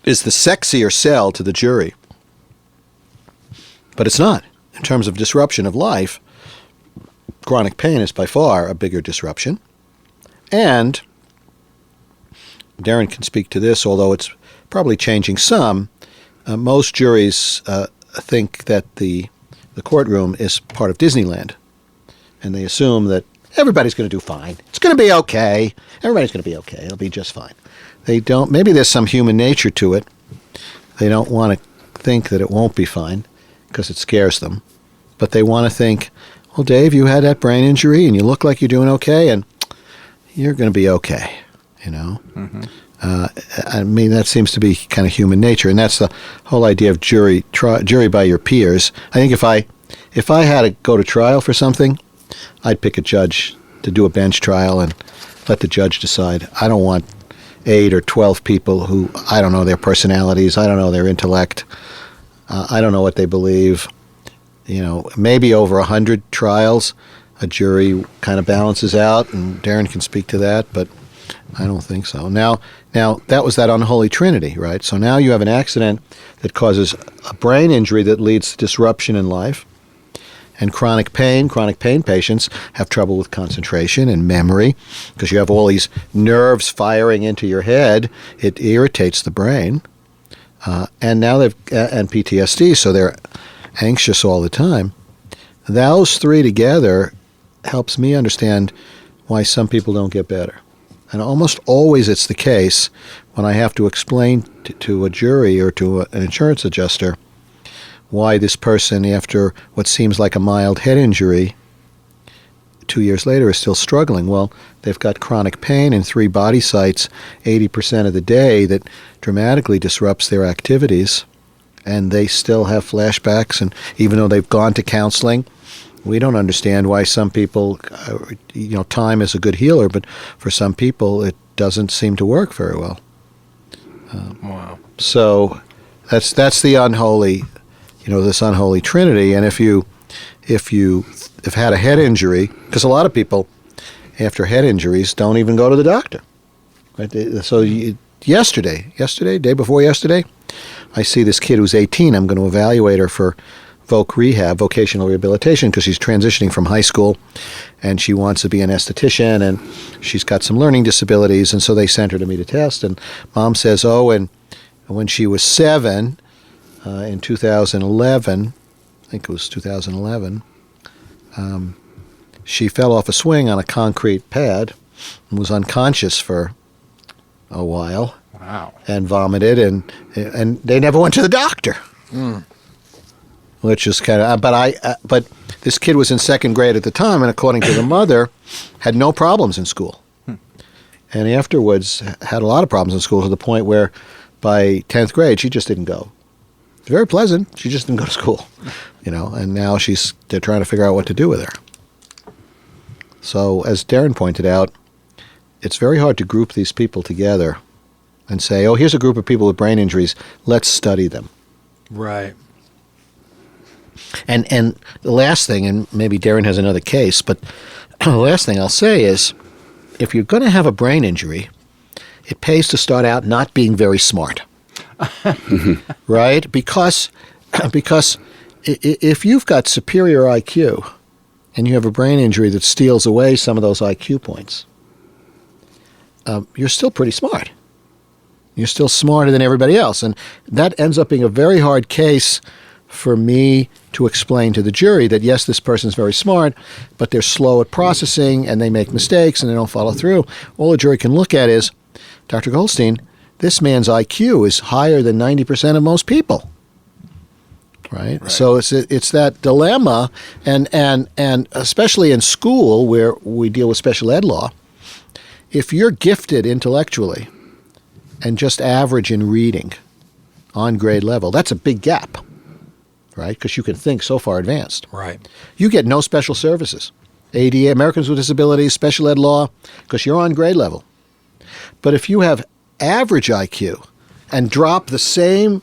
is the sexier sell to the jury. But it's not. In terms of disruption of life, chronic pain is by far a bigger disruption. And Darren can speak to this, although it's probably changing some. Most juries think that the courtroom is part of Disneyland. And they assume that everybody's going to do fine. It's going to be okay. Everybody's going to be okay. It'll be just fine. They don't, maybe there's some human nature to it. They don't want to think that it won't be fine because it scares them. But they want to think, well, Dave, you had that brain injury and you look like you're doing okay and you're going to be okay, you know? Mm-hmm. I mean, that seems to be kind of human nature. And that's the whole idea of jury by your peers. I think if I had to go to trial for something, I'd pick a judge to do a bench trial and let the judge decide. I don't want 8 or 12 people who I don't know their personalities, I don't know their intellect, I don't know what they believe. You know, maybe over 100 trials, a jury kind of balances out, and Darren can speak to that, but I don't think so. Now that was that unholy trinity, right? So now you have an accident that causes a brain injury that leads to disruption in life. And chronic pain patients have trouble with concentration and memory because you have all these nerves firing into your head. It irritates the brain. And now and PTSD, so they're anxious all the time. Those three together helps me understand why some people don't get better. And almost always it's the case when I have to explain to a jury or to an insurance adjuster why this person, after what seems like a mild head injury, 2 years later is still struggling. Well, they've got chronic pain in 3 body sites 80% of the day that dramatically disrupts their activities, and they still have flashbacks. And even though they've gone to counseling, we don't understand why some people, time is a good healer, but for some people it doesn't seem to work very well. Wow. So that's the unholy, this unholy trinity. And if you have had a head injury, because a lot of people after head injuries don't even go to the doctor. Right? So day before yesterday, I see this kid who's 18. I'm going to evaluate her for rehab, vocational rehabilitation, because she's transitioning from high school and she wants to be an esthetician and she's got some learning disabilities, and so they sent her to me to test. And mom says, and when she was 7, in 2011, I think it was 2011, she fell off a swing on a concrete pad and was unconscious for a while. Wow. And vomited, and they never went to the doctor. Which is kind of, but this kid was in 2nd grade at the time, and according to the mother, had no problems in school. And afterwards had a lot of problems in school to the point where by 10th grade, she just didn't go. It's very pleasant. She just didn't go to school, and now they're trying to figure out what to do with her. So as Darren pointed out, it's very hard to group these people together and say, here's a group of people with brain injuries. Let's study them. Right. And the last thing, and maybe Darren has another case, but the last thing I'll say is, if you're going to have a brain injury, it pays to start out not being very smart, right? Because if you've got superior IQ and you have a brain injury that steals away some of those IQ points, you're still pretty smart. You're still smarter than everybody else. And that ends up being a very hard case for me to explain to the jury that, yes, this person's very smart, but they're slow at processing and they make mistakes and they don't follow through. All the jury can look at is, Dr. Goldstein, this man's IQ is higher than 90% of most people. Right? So it's that dilemma, and especially in school where we deal with special ed law, if you're gifted intellectually and just average in reading on grade level, that's a big gap, right? Because you can think so far advanced. Right. You get no special services, ADA, Americans with Disabilities, special ed law, because you're on grade level. But if you have average IQ and drop the same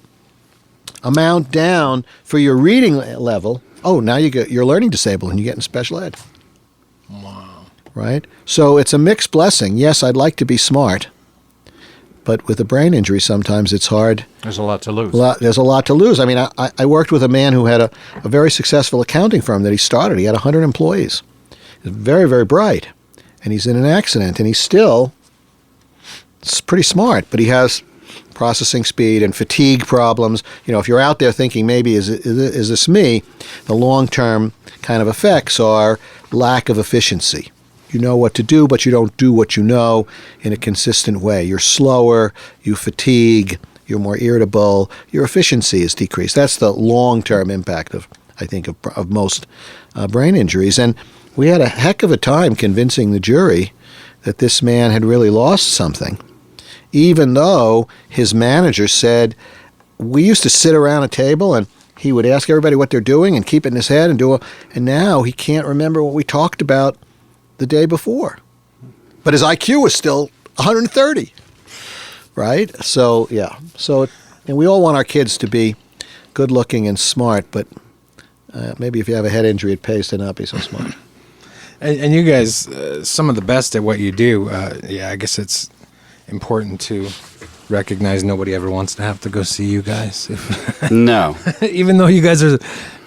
amount down for your reading level, now you're learning disabled and you get in special ed. Wow. Right? So it's a mixed blessing. Yes, I'd like to be smart, but with a brain injury, sometimes it's hard. There's a lot to lose. There's a lot to lose. I mean, I worked with a man who had a very successful accounting firm that he started. He had 100 employees. He was very, very bright. And he's in an accident, and he's still pretty smart, but he has processing speed and fatigue problems. You know, if you're out there thinking maybe is this me, the long-term kind of effects are lack of efficiency. You know what to do, but you don't do what you know in a consistent way. You're slower, you fatigue, you're more irritable, your efficiency is decreased. That's the long-term impact of, I think, of most brain injuries. And we had a heck of a time convincing the jury that this man had really lost something, even though his manager said, we used to sit around a table and he would ask everybody what they're doing and keep it in his head and now he can't remember what we talked about the day before. But his IQ was still 130, right? So, yeah. And we all want our kids to be good looking and smart, but maybe if you have a head injury, it pays to not be so smart. And you guys, some of the best at what you do, I guess it's important to recognize nobody ever wants to have to go see you guys. No. Even though you guys are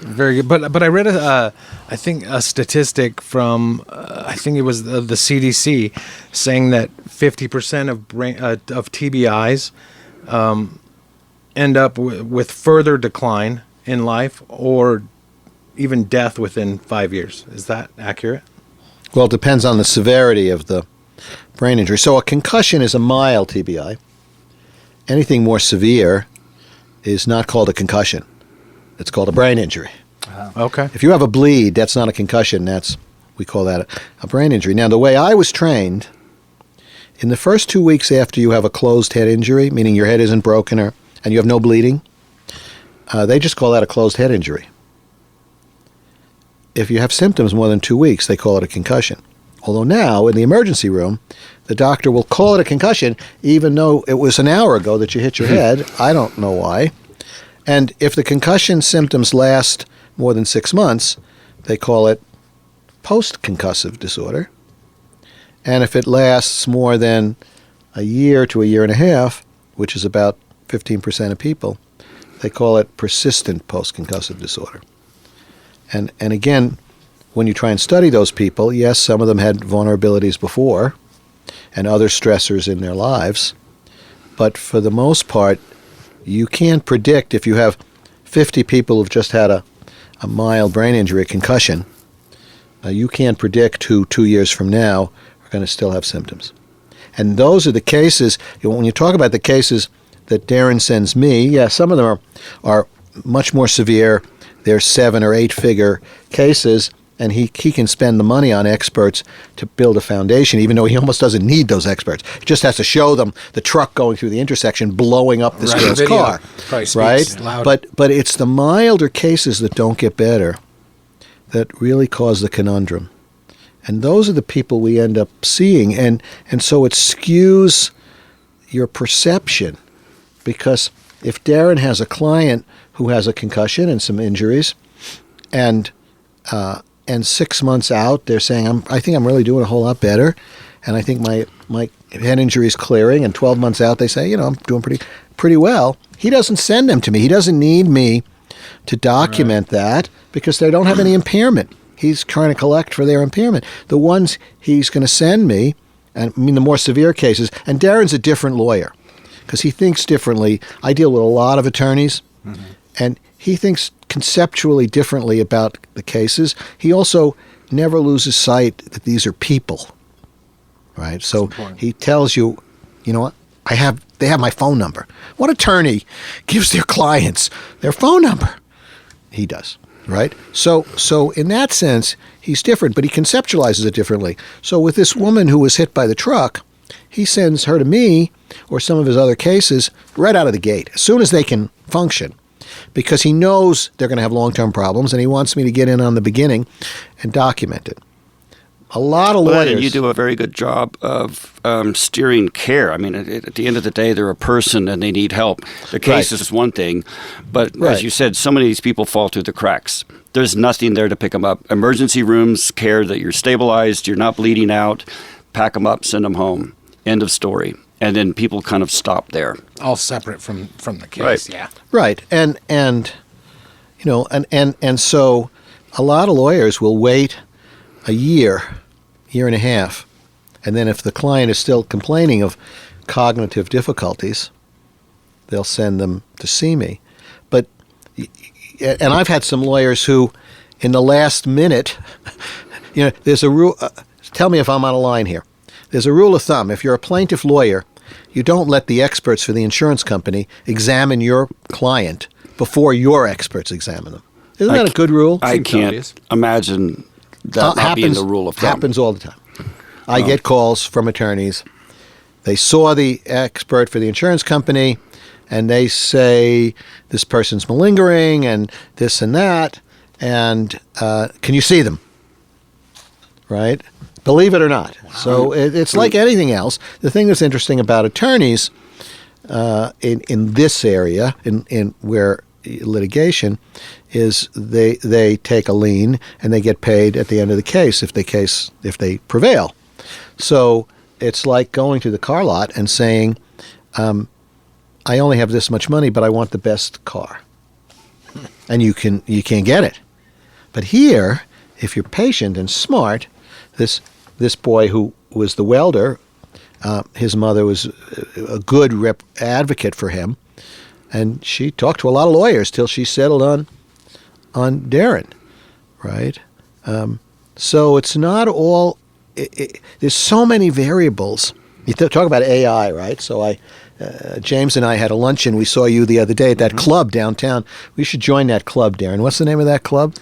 very good. But I read, I think, a statistic from, I think it was the CDC, saying that 50% of TBIs end up with further decline in life or even death within 5 years. Is that accurate? Well, it depends on the severity of the brain injury. So a concussion is a mild TBI. Anything more severe is not called a concussion. It's called a brain injury. Okay. If you have a bleed, that's not a concussion. We call that a brain injury. Now, the way I was trained, in the first 2 weeks after you have a closed head injury, meaning your head isn't broken and you have no bleeding, they just call that a closed head injury. If you have symptoms more than 2 weeks, they call it a concussion. Although now, in the emergency room, the doctor will call it a concussion, even though it was an hour ago that you hit your head. I don't know why. And if the concussion symptoms last more than 6 months, they call it post-concussive disorder. And if it lasts more than a year to a year and a half, which is about 15% of people, they call it persistent post-concussive disorder. And again, when you try and study those people, yes, some of them had vulnerabilities before and other stressors in their lives, but for the most part, you can't predict if you have 50 people who've just had a mild brain injury, a concussion, you can't predict who 2 years from now are going to still have symptoms. And those are the cases, when you talk about the cases that Darren sends me, some of them are much more severe. They're 7 or 8 figure cases, and he can spend the money on experts to build a foundation, even though he almost doesn't need those experts. He just has to show them the truck going through the intersection, blowing up this girl's car. Right? But it's the milder cases that don't get better that really cause the conundrum. And those are the people we end up seeing. And so it skews your perception, because if Darren has a client who has a concussion and some injuries, and 6 months out, they're saying, I think I'm really doing a whole lot better, and I think my head injury is clearing. And 12 months out, they say, I'm doing pretty well. He doesn't send them to me. He doesn't need me to document that because they don't have any impairment. He's trying to collect for their impairment. The ones he's going to send me, and I mean the more severe cases, and Darren's a different lawyer because he thinks differently. I deal with a lot of attorneys, and he thinks conceptually differently about the cases. He also never loses sight that these are people, right? So he tells you, you know what, they have my phone number. What attorney gives their clients their phone number? He does, right? So in that sense, he's different, but he conceptualizes it differently. So with this woman who was hit by the truck, he sends her to me or some of his other cases right out of the gate, as soon as they can function, because he knows they're going to have long-term problems, and he wants me to get in on the beginning and document it. A lot of lawyers. And you do a very good job of steering care. I mean, at the end of the day, they're a person and they need help. The case is one thing, but as you said, so many of these people fall through the cracks. There's nothing there to pick them up. Emergency rooms care that you're stabilized, you're not bleeding out, pack them up, send them home. End of story. And then people kind of stop there. All separate from the case. Right. Yeah. Right. And so a lot of lawyers will wait a year and a half, and then if the client is still complaining of cognitive difficulties, they'll send them to see me. And I've had some lawyers who, in the last minute, there's a rule. Tell me if I'm out of line here. There's a rule of thumb. If you're a plaintiff lawyer, you don't let the experts for the insurance company examine your client before your experts examine them. Isn't that a good rule? I can't imagine that not being the rule of thumb. Happens all the time. I get calls from attorneys. They saw the expert for the insurance company, and they say this person's malingering and this and that, and can you see them? Right? Believe it or not. Wow. So it's like anything else. The thing that's interesting about attorneys in this area, in where litigation, is they take a lien and they get paid at the end of the case if they prevail. So it's like going to the car lot and saying, I only have this much money, but I want the best car, and you can't get it. But here, if you're patient and smart, this boy who was the welder, his mother was a good advocate for him, and she talked to a lot of lawyers till she settled on Darren, right? So it's not all. There's so many variables. You talk about AI, right? So James and I had a luncheon. We saw you the other day at that club downtown. We should join that club, Darren. What's the name of that club?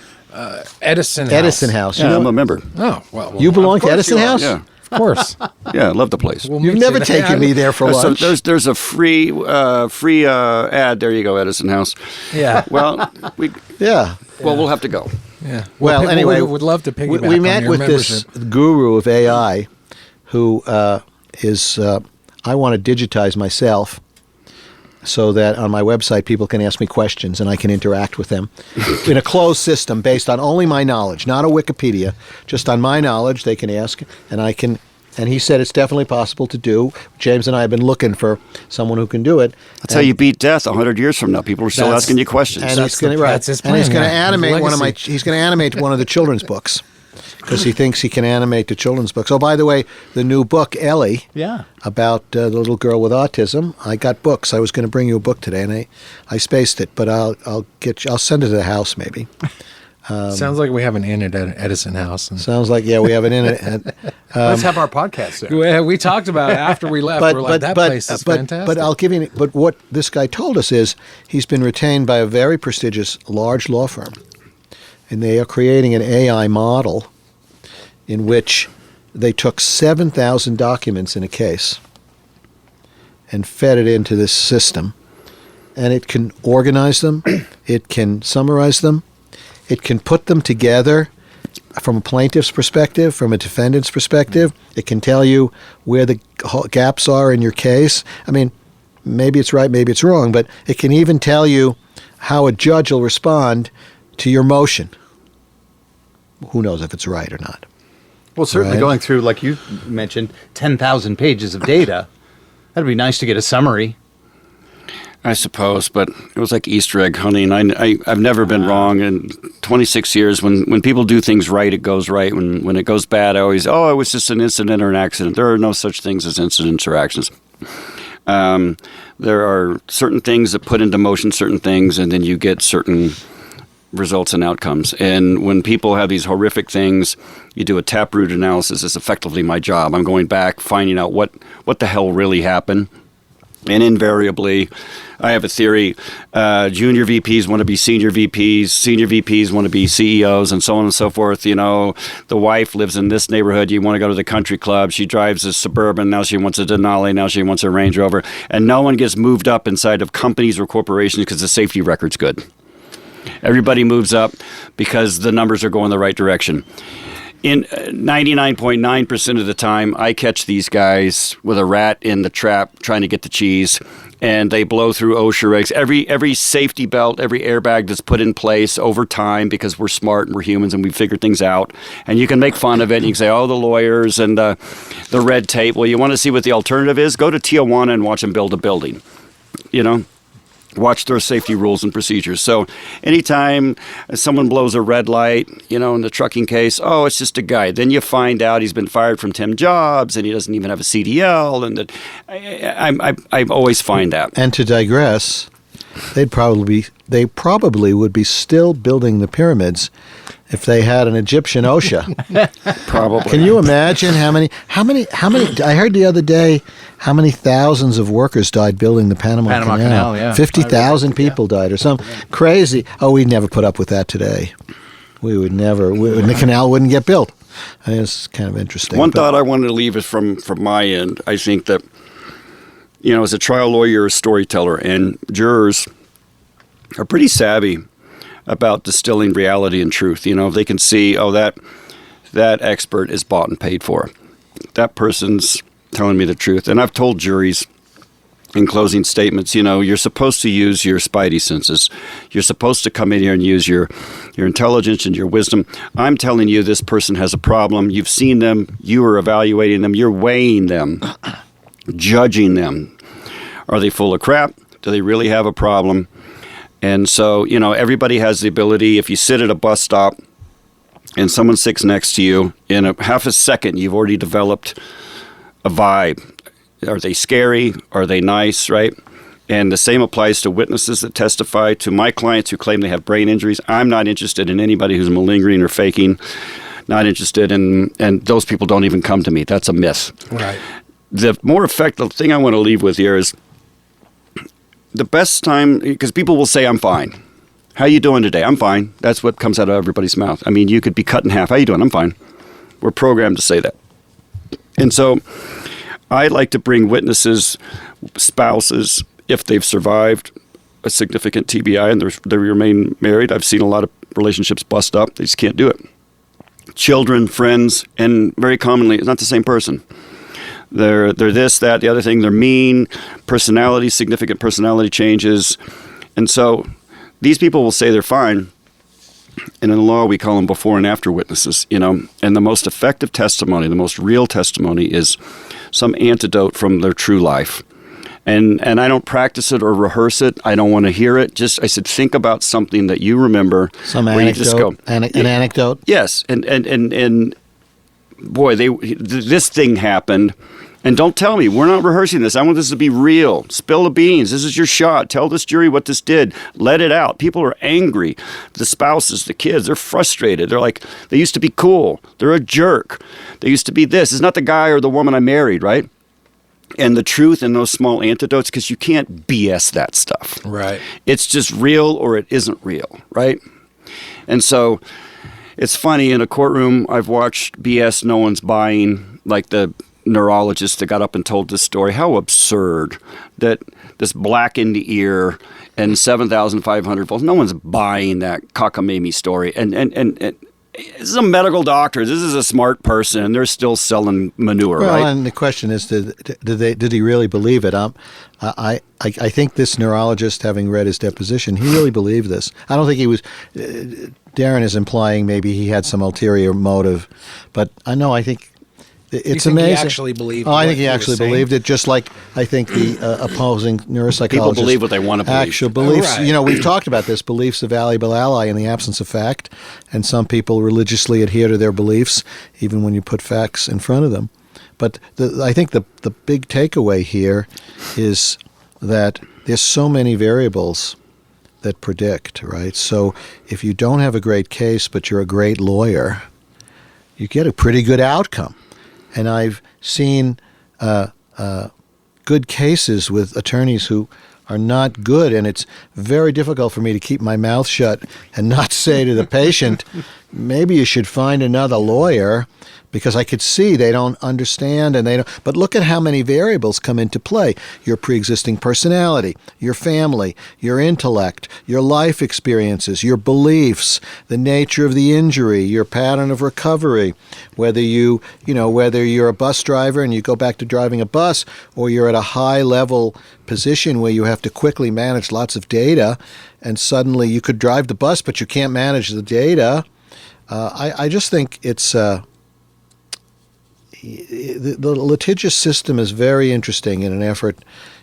Edison House. Edison House. Yeah, I'm a member. Oh, well. You belong to Edison House? Yeah. Of course. Yeah, I love the place. We'll You've meet never you taken me there for lunch. So there's a free ad. There you go, Edison House. Yeah. Well, we'll have to go. Yeah. Well, anyway, we would love to piggyback we on met your with membership. this guru of AI who is, I want to digitize myself so that on my website people can ask me questions and I can interact with them in a closed system based on only my knowledge, not a Wikipedia, just on my knowledge they can ask, and I can. And he said it's definitely possible to do. James and I have been looking for someone who can do it. That's how you beat death 100 years from now. People are still asking you questions. And he's going to animate one of my. He's going to animate one of the children's books because he thinks he can animate the children's books. Oh, by the way, the new book Ellie, about the little girl with autism. I got books. I was going to bring you a book today, and I spaced it, but I'll send it to the house maybe. Sounds like we have an inn at Edison House. Sounds like, we have an inn at. Let's have our podcast there. We talked about it after we left. We're like, that place is fantastic. But I'll give you. But what this guy told us is he's been retained by a very prestigious large law firm, and they are creating an AI model in which they took 7,000 documents in a case and fed it into this system, and it can organize them, it can summarize them. It can put them together from a plaintiff's perspective, from a defendant's perspective. It can tell you where the gaps are in your case. I mean, maybe it's right, maybe it's wrong, but it can even tell you how a judge will respond to your motion. who knows if it's right or not. Well, certainly Right. going through, like you mentioned, 10,000 pages of data, that'd be nice to get a summary. I suppose, but it was like Easter egg hunting. I've never been wrong in 26 years. When people do things right, it goes right. When it goes bad, I always, it was just an incident or an accident. There are no such things as incidents or accidents. There are certain things that put into motion certain things, and then you get certain results and outcomes. And when people have these horrific things, you do a taproot analysis. It's effectively my job. I'm going back, finding out what the hell really happened. And invariably, I have a theory, junior VPs want to be senior VPs want to be CEOs, and so on and so forth. You know, the wife lives in this neighborhood, you want to go to the country club, she drives a Suburban, now she wants a Denali, now she wants a Range Rover, and no one gets moved up inside of companies or corporations because the safety record's good. Everybody moves up because the numbers are going the right direction. In 99.9% of the time, I catch these guys with a rat in the trap trying to get the cheese, and they blow through OSHA regs. Every safety belt, every airbag that's put in place over time because we're smart and we're humans and we figure things out. And you can make fun of it, and you can say, the lawyers and the red tape. Well, you want to see what the alternative is? Go to Tijuana and watch them build a building, you know? Watch their safety rules and procedures. So anytime someone blows a red light, you know, in the trucking case, it's just a guy. Then you find out he's been fired from 10 jobs and he doesn't even have a CDL. And that I always find that. And to digress, they probably would be still building the pyramids if they had an Egyptian OSHA. Probably. Can you imagine how many? I heard the other day how many thousands of workers died building the Panama Canal. Yeah. 50,000 people died or something crazy. We'd never put up with that today. We would never. The canal wouldn't get built. I mean, it's kind of interesting. One thought I wanted to leave is from my end. I think that, you know, as a trial lawyer, a storyteller, and jurors are pretty savvy about distilling reality and truth. You know, they can see, that expert is bought and paid for. That person's telling me the truth. And I've told juries in closing statements, you know, you're supposed to use your spidey senses. You're supposed to come in here and use your intelligence and your wisdom. I'm telling you this person has a problem. You've seen them. You are evaluating them. You're weighing them, judging them. Are they full of crap? Do they really have a problem? And so, you know, everybody has the ability, if you sit at a bus stop and someone sits next to you, in a half a second, you've already developed a vibe. Are they scary? Are they nice, right? And the same applies to witnesses that testify, to my clients who claim they have brain injuries. I'm not interested in anybody who's malingering or faking, not interested in, and those people don't even come to me. That's a myth. Right. The more effective thing I want to leave with here is the best time, because people will say, I'm fine. How you doing today? I'm fine. That's what comes out of everybody's mouth. I mean, you could be cut in half. How you doing? I'm fine. We're programmed to say that. And so I like to bring witnesses, spouses, if they've survived a significant TBI and they remain married. I've seen a lot of relationships bust up. They just can't do it. Children, friends, and very commonly, it's not the same person. They're this, that, the other thing. They're mean, personality, significant personality changes. And so these people will say they're fine. And in the law, we call them before and after witnesses, you know. And the most effective testimony, the most real testimony is some antidote from their true life. And I don't practice it or rehearse it. I don't want to hear it. Just, I said, think about something that you remember. Some where anecdote. You just go, an anecdote. Yes. And boy, this thing happened. And don't tell me, we're not rehearsing this. I want this to be real. Spill the beans. This is your shot. Tell this jury what this did. Let it out. People are angry. The spouses, the kids, they're frustrated. They're like, they used to be cool. They're a jerk. They used to be this. It's not the guy or the woman I married, right? And the truth in those small antidotes, because you can't BS that stuff. Right. It's just real or it isn't real, right? And so it's funny, in a courtroom, I've watched BS no one's buying, like the neurologist that got up and told this story. How absurd that this blackened ear and 7,500 volts. No one's buying that cockamamie story. And this is a medical doctor. This is a smart person, and they're still selling manure, well, right? And the question is, did he really believe it? I think this neurologist, having read his deposition, he really believed this. I don't think he was Darren is implying maybe he had some ulterior motive, but I think it's think he amazing. actually believed Oh, I what think he he was actually saying? believed it, just like I think the opposing neuropsychologists People believe what they want to believe. Actual beliefs. Right. We've talked about this. Belief's a valuable ally in the absence of fact, and some people religiously adhere to their beliefs even when you put facts in front of them. But I think the big takeaway here is that there's so many variables that predict, right? So if you don't have a great case, but you're a great lawyer, you get a pretty good outcome. And I've seen good cases with attorneys who are not good, and it's very difficult for me to keep my mouth shut and not say to the patient, maybe you should find another lawyer, because I could see they don't understand and they don't. But look at how many variables come into play: your pre-existing personality, your family, your intellect, your life experiences, your beliefs, the nature of the injury, your pattern of recovery, whether whether you're a bus driver and you go back to driving a bus, or you're at a high level position where you have to quickly manage lots of data, and suddenly you could drive the bus but you can't manage the data. I just think it's the litigious system is very interesting in an effort.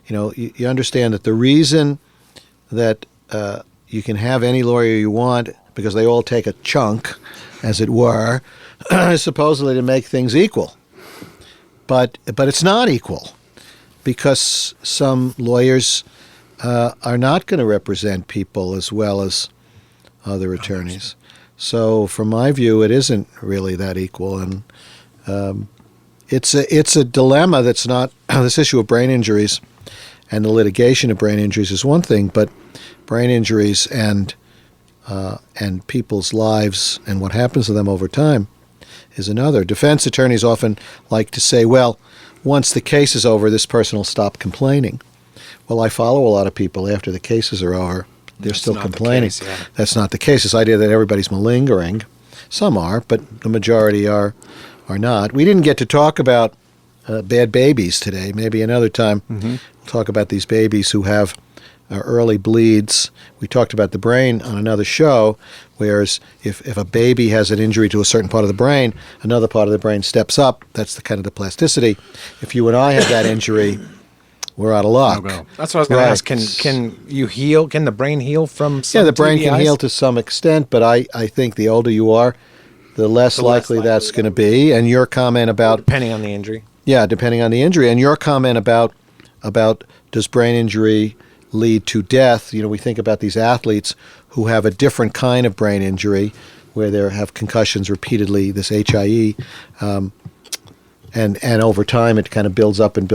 You understand that the reason that you can have any lawyer you want, because they all take a chunk, as it were, is supposedly to make things equal. But it's not equal, because some lawyers are not going to represent people as well as other attorneys. So from my view, it isn't really that equal, and it's a dilemma that's not this issue of brain injuries and the litigation of brain injuries is one thing, but brain injuries and people's lives and what happens to them over time is another. Defense attorneys often like to say, well, once the case is over, this person will stop complaining. Well, I follow a lot of people after the cases are over. They're still complaining. That's not the case. This idea that everybody's malingering. Some are, but the majority are not. We didn't get to talk about bad babies today. Maybe another time we'll talk about these babies who have early bleeds. We talked about the brain on another show, whereas if a baby has an injury to a certain part of the brain, another part of the brain steps up. That's the kind of the plasticity. If you and I have that injury, we're out of luck. That's what I was going to ask. Can you heal? Can the brain heal from some Yeah, the brain TBIs? can heal to some extent, but I think the older you are, the less likely that's going to be. And your comment about Depending on the injury. Yeah, depending on the injury. And your comment about does brain injury lead to death? We think about these athletes who have a different kind of brain injury where they have concussions repeatedly, this HIE, and over time it kind of builds up, and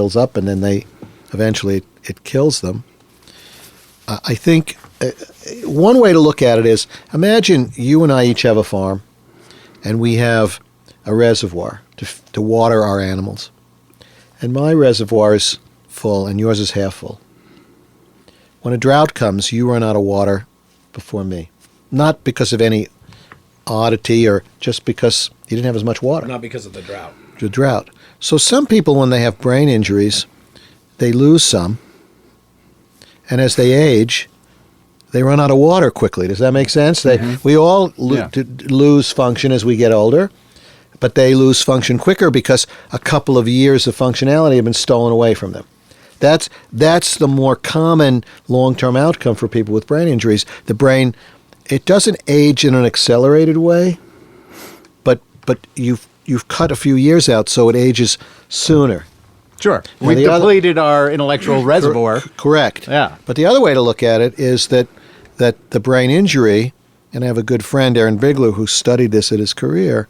then they eventually it kills them. I think one way to look at it is, imagine you and I each have a farm, and we have a reservoir to water our animals. And my reservoir is full, and yours is half full. When a drought comes, you run out of water before me. Not because of any oddity, or just because you didn't have as much water. Not because of the drought. The drought. So some people, when they have brain injuries, they lose some, and as they age, they run out of water quickly. Does that make sense? We all lose function as we get older, but they lose function quicker because a couple of years of functionality have been stolen away from them. That's the more common long-term outcome for people with brain injuries. The brain, it doesn't age in an accelerated way, but you've cut a few years out, so it ages sooner. Sure. Now, We've depleted our intellectual reservoir. Correct. Yeah. But the other way to look at it is that the brain injury, and I have a good friend, Darren Davis, who studied this in his career.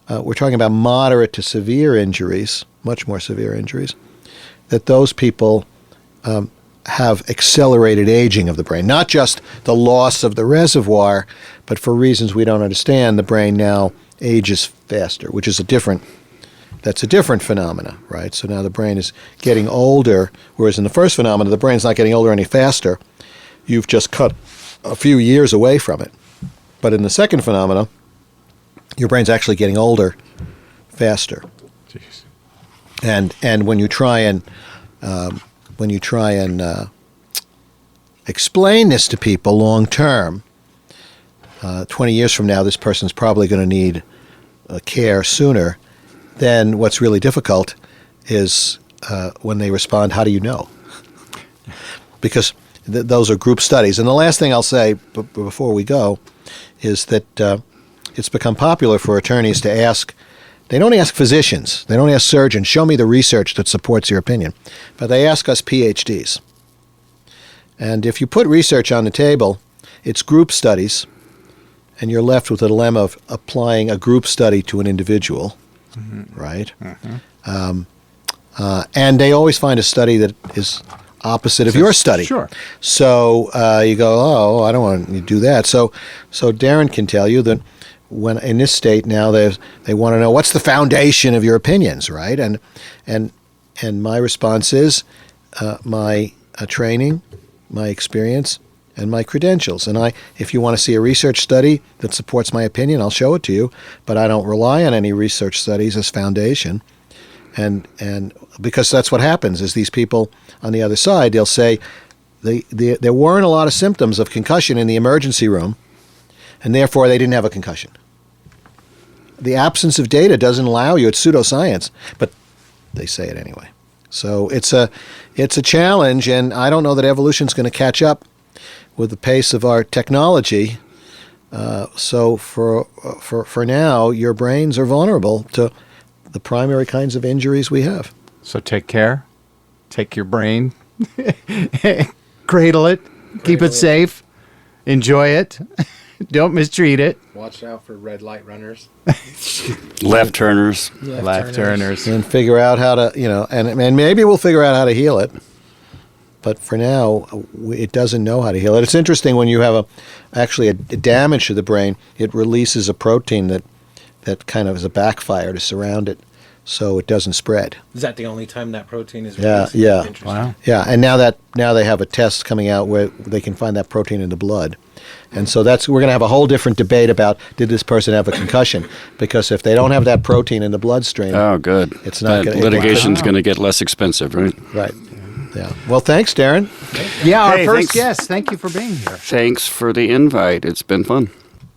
We're talking about moderate to severe injuries, much more severe injuries, that those people have accelerated aging of the brain. Not just the loss of the reservoir, but for reasons we don't understand, the brain now ages faster, which is a different phenomena, right? So now the brain is getting older, whereas in the first phenomena, the brain's not getting older any faster. You've just cut a few years away from it. But in the second phenomena, your brain's actually getting older faster. Jeez. And when you try and explain this to people long term, 20 years from now, this person's probably going to need care sooner, then what's really difficult is when they respond, how do you know? Because those are group studies. And the last thing I'll say before we go is that it's become popular for attorneys to ask, they don't ask physicians, they don't ask surgeons, show me the research that supports your opinion, but they ask us PhDs. And if you put research on the table, it's group studies, and you're left with the dilemma of applying a group study to an individual, right? And they always find a study that is opposite of your study. Sure. So you go, oh, I don't want to do that. So Darren can tell you that when in this state now they want to know what's the foundation of your opinions, right? And my response is my training, my experience, and my credentials. And if you want to see a research study that supports my opinion, I'll show it to you. But I don't rely on any research studies as foundation. And because that's what happens is these people on the other side, they'll say there weren't a lot of symptoms of concussion in the emergency room, and therefore they didn't have a concussion. The absence of data doesn't allow you. It's pseudoscience, but they say it anyway. So it's a challenge, and I don't know that evolution's going to catch up with the pace of our technology. So for now, your brains are vulnerable to the primary kinds of injuries we have. So take care. Take your brain. Cradle it. Keep it safe. Enjoy it. Don't mistreat it. Watch out for red light runners. Left turners. Left turners. And figure out how to, and maybe we'll figure out how to heal it. But for now, it doesn't know how to heal it. It's interesting when you have a damage to the brain, it releases a protein that kind of is a backfire to surround it, so it doesn't spread. Is that the only time that protein is Yeah, released? yeah. Interesting. Wow. Yeah, and now they have a test coming out where they can find that protein in the blood. And so we're going to have a whole different debate about did this person have a concussion? Because if they don't have that protein in the bloodstream, Oh, good. It's not gonna- Litigation's going to get less expensive, right? right. Yeah. Well, thanks, Darren. Yeah, our Hey, first thanks. guest. Thank you for being here. Thanks for the invite. It's been fun.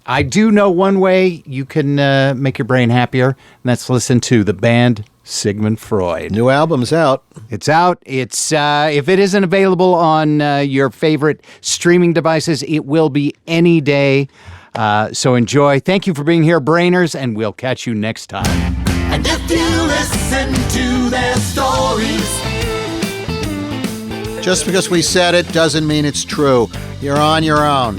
I do know one way you can make your brain happier, and that's listen to the band Sigmund Freud. New album's out. It's out. It's if it isn't available on your favorite streaming devices, it will be any day. So enjoy. Thank you for being here, Brainers, and we'll catch you next time. And if you listen to their stories, Just because we said it doesn't mean it's true. You're on your own.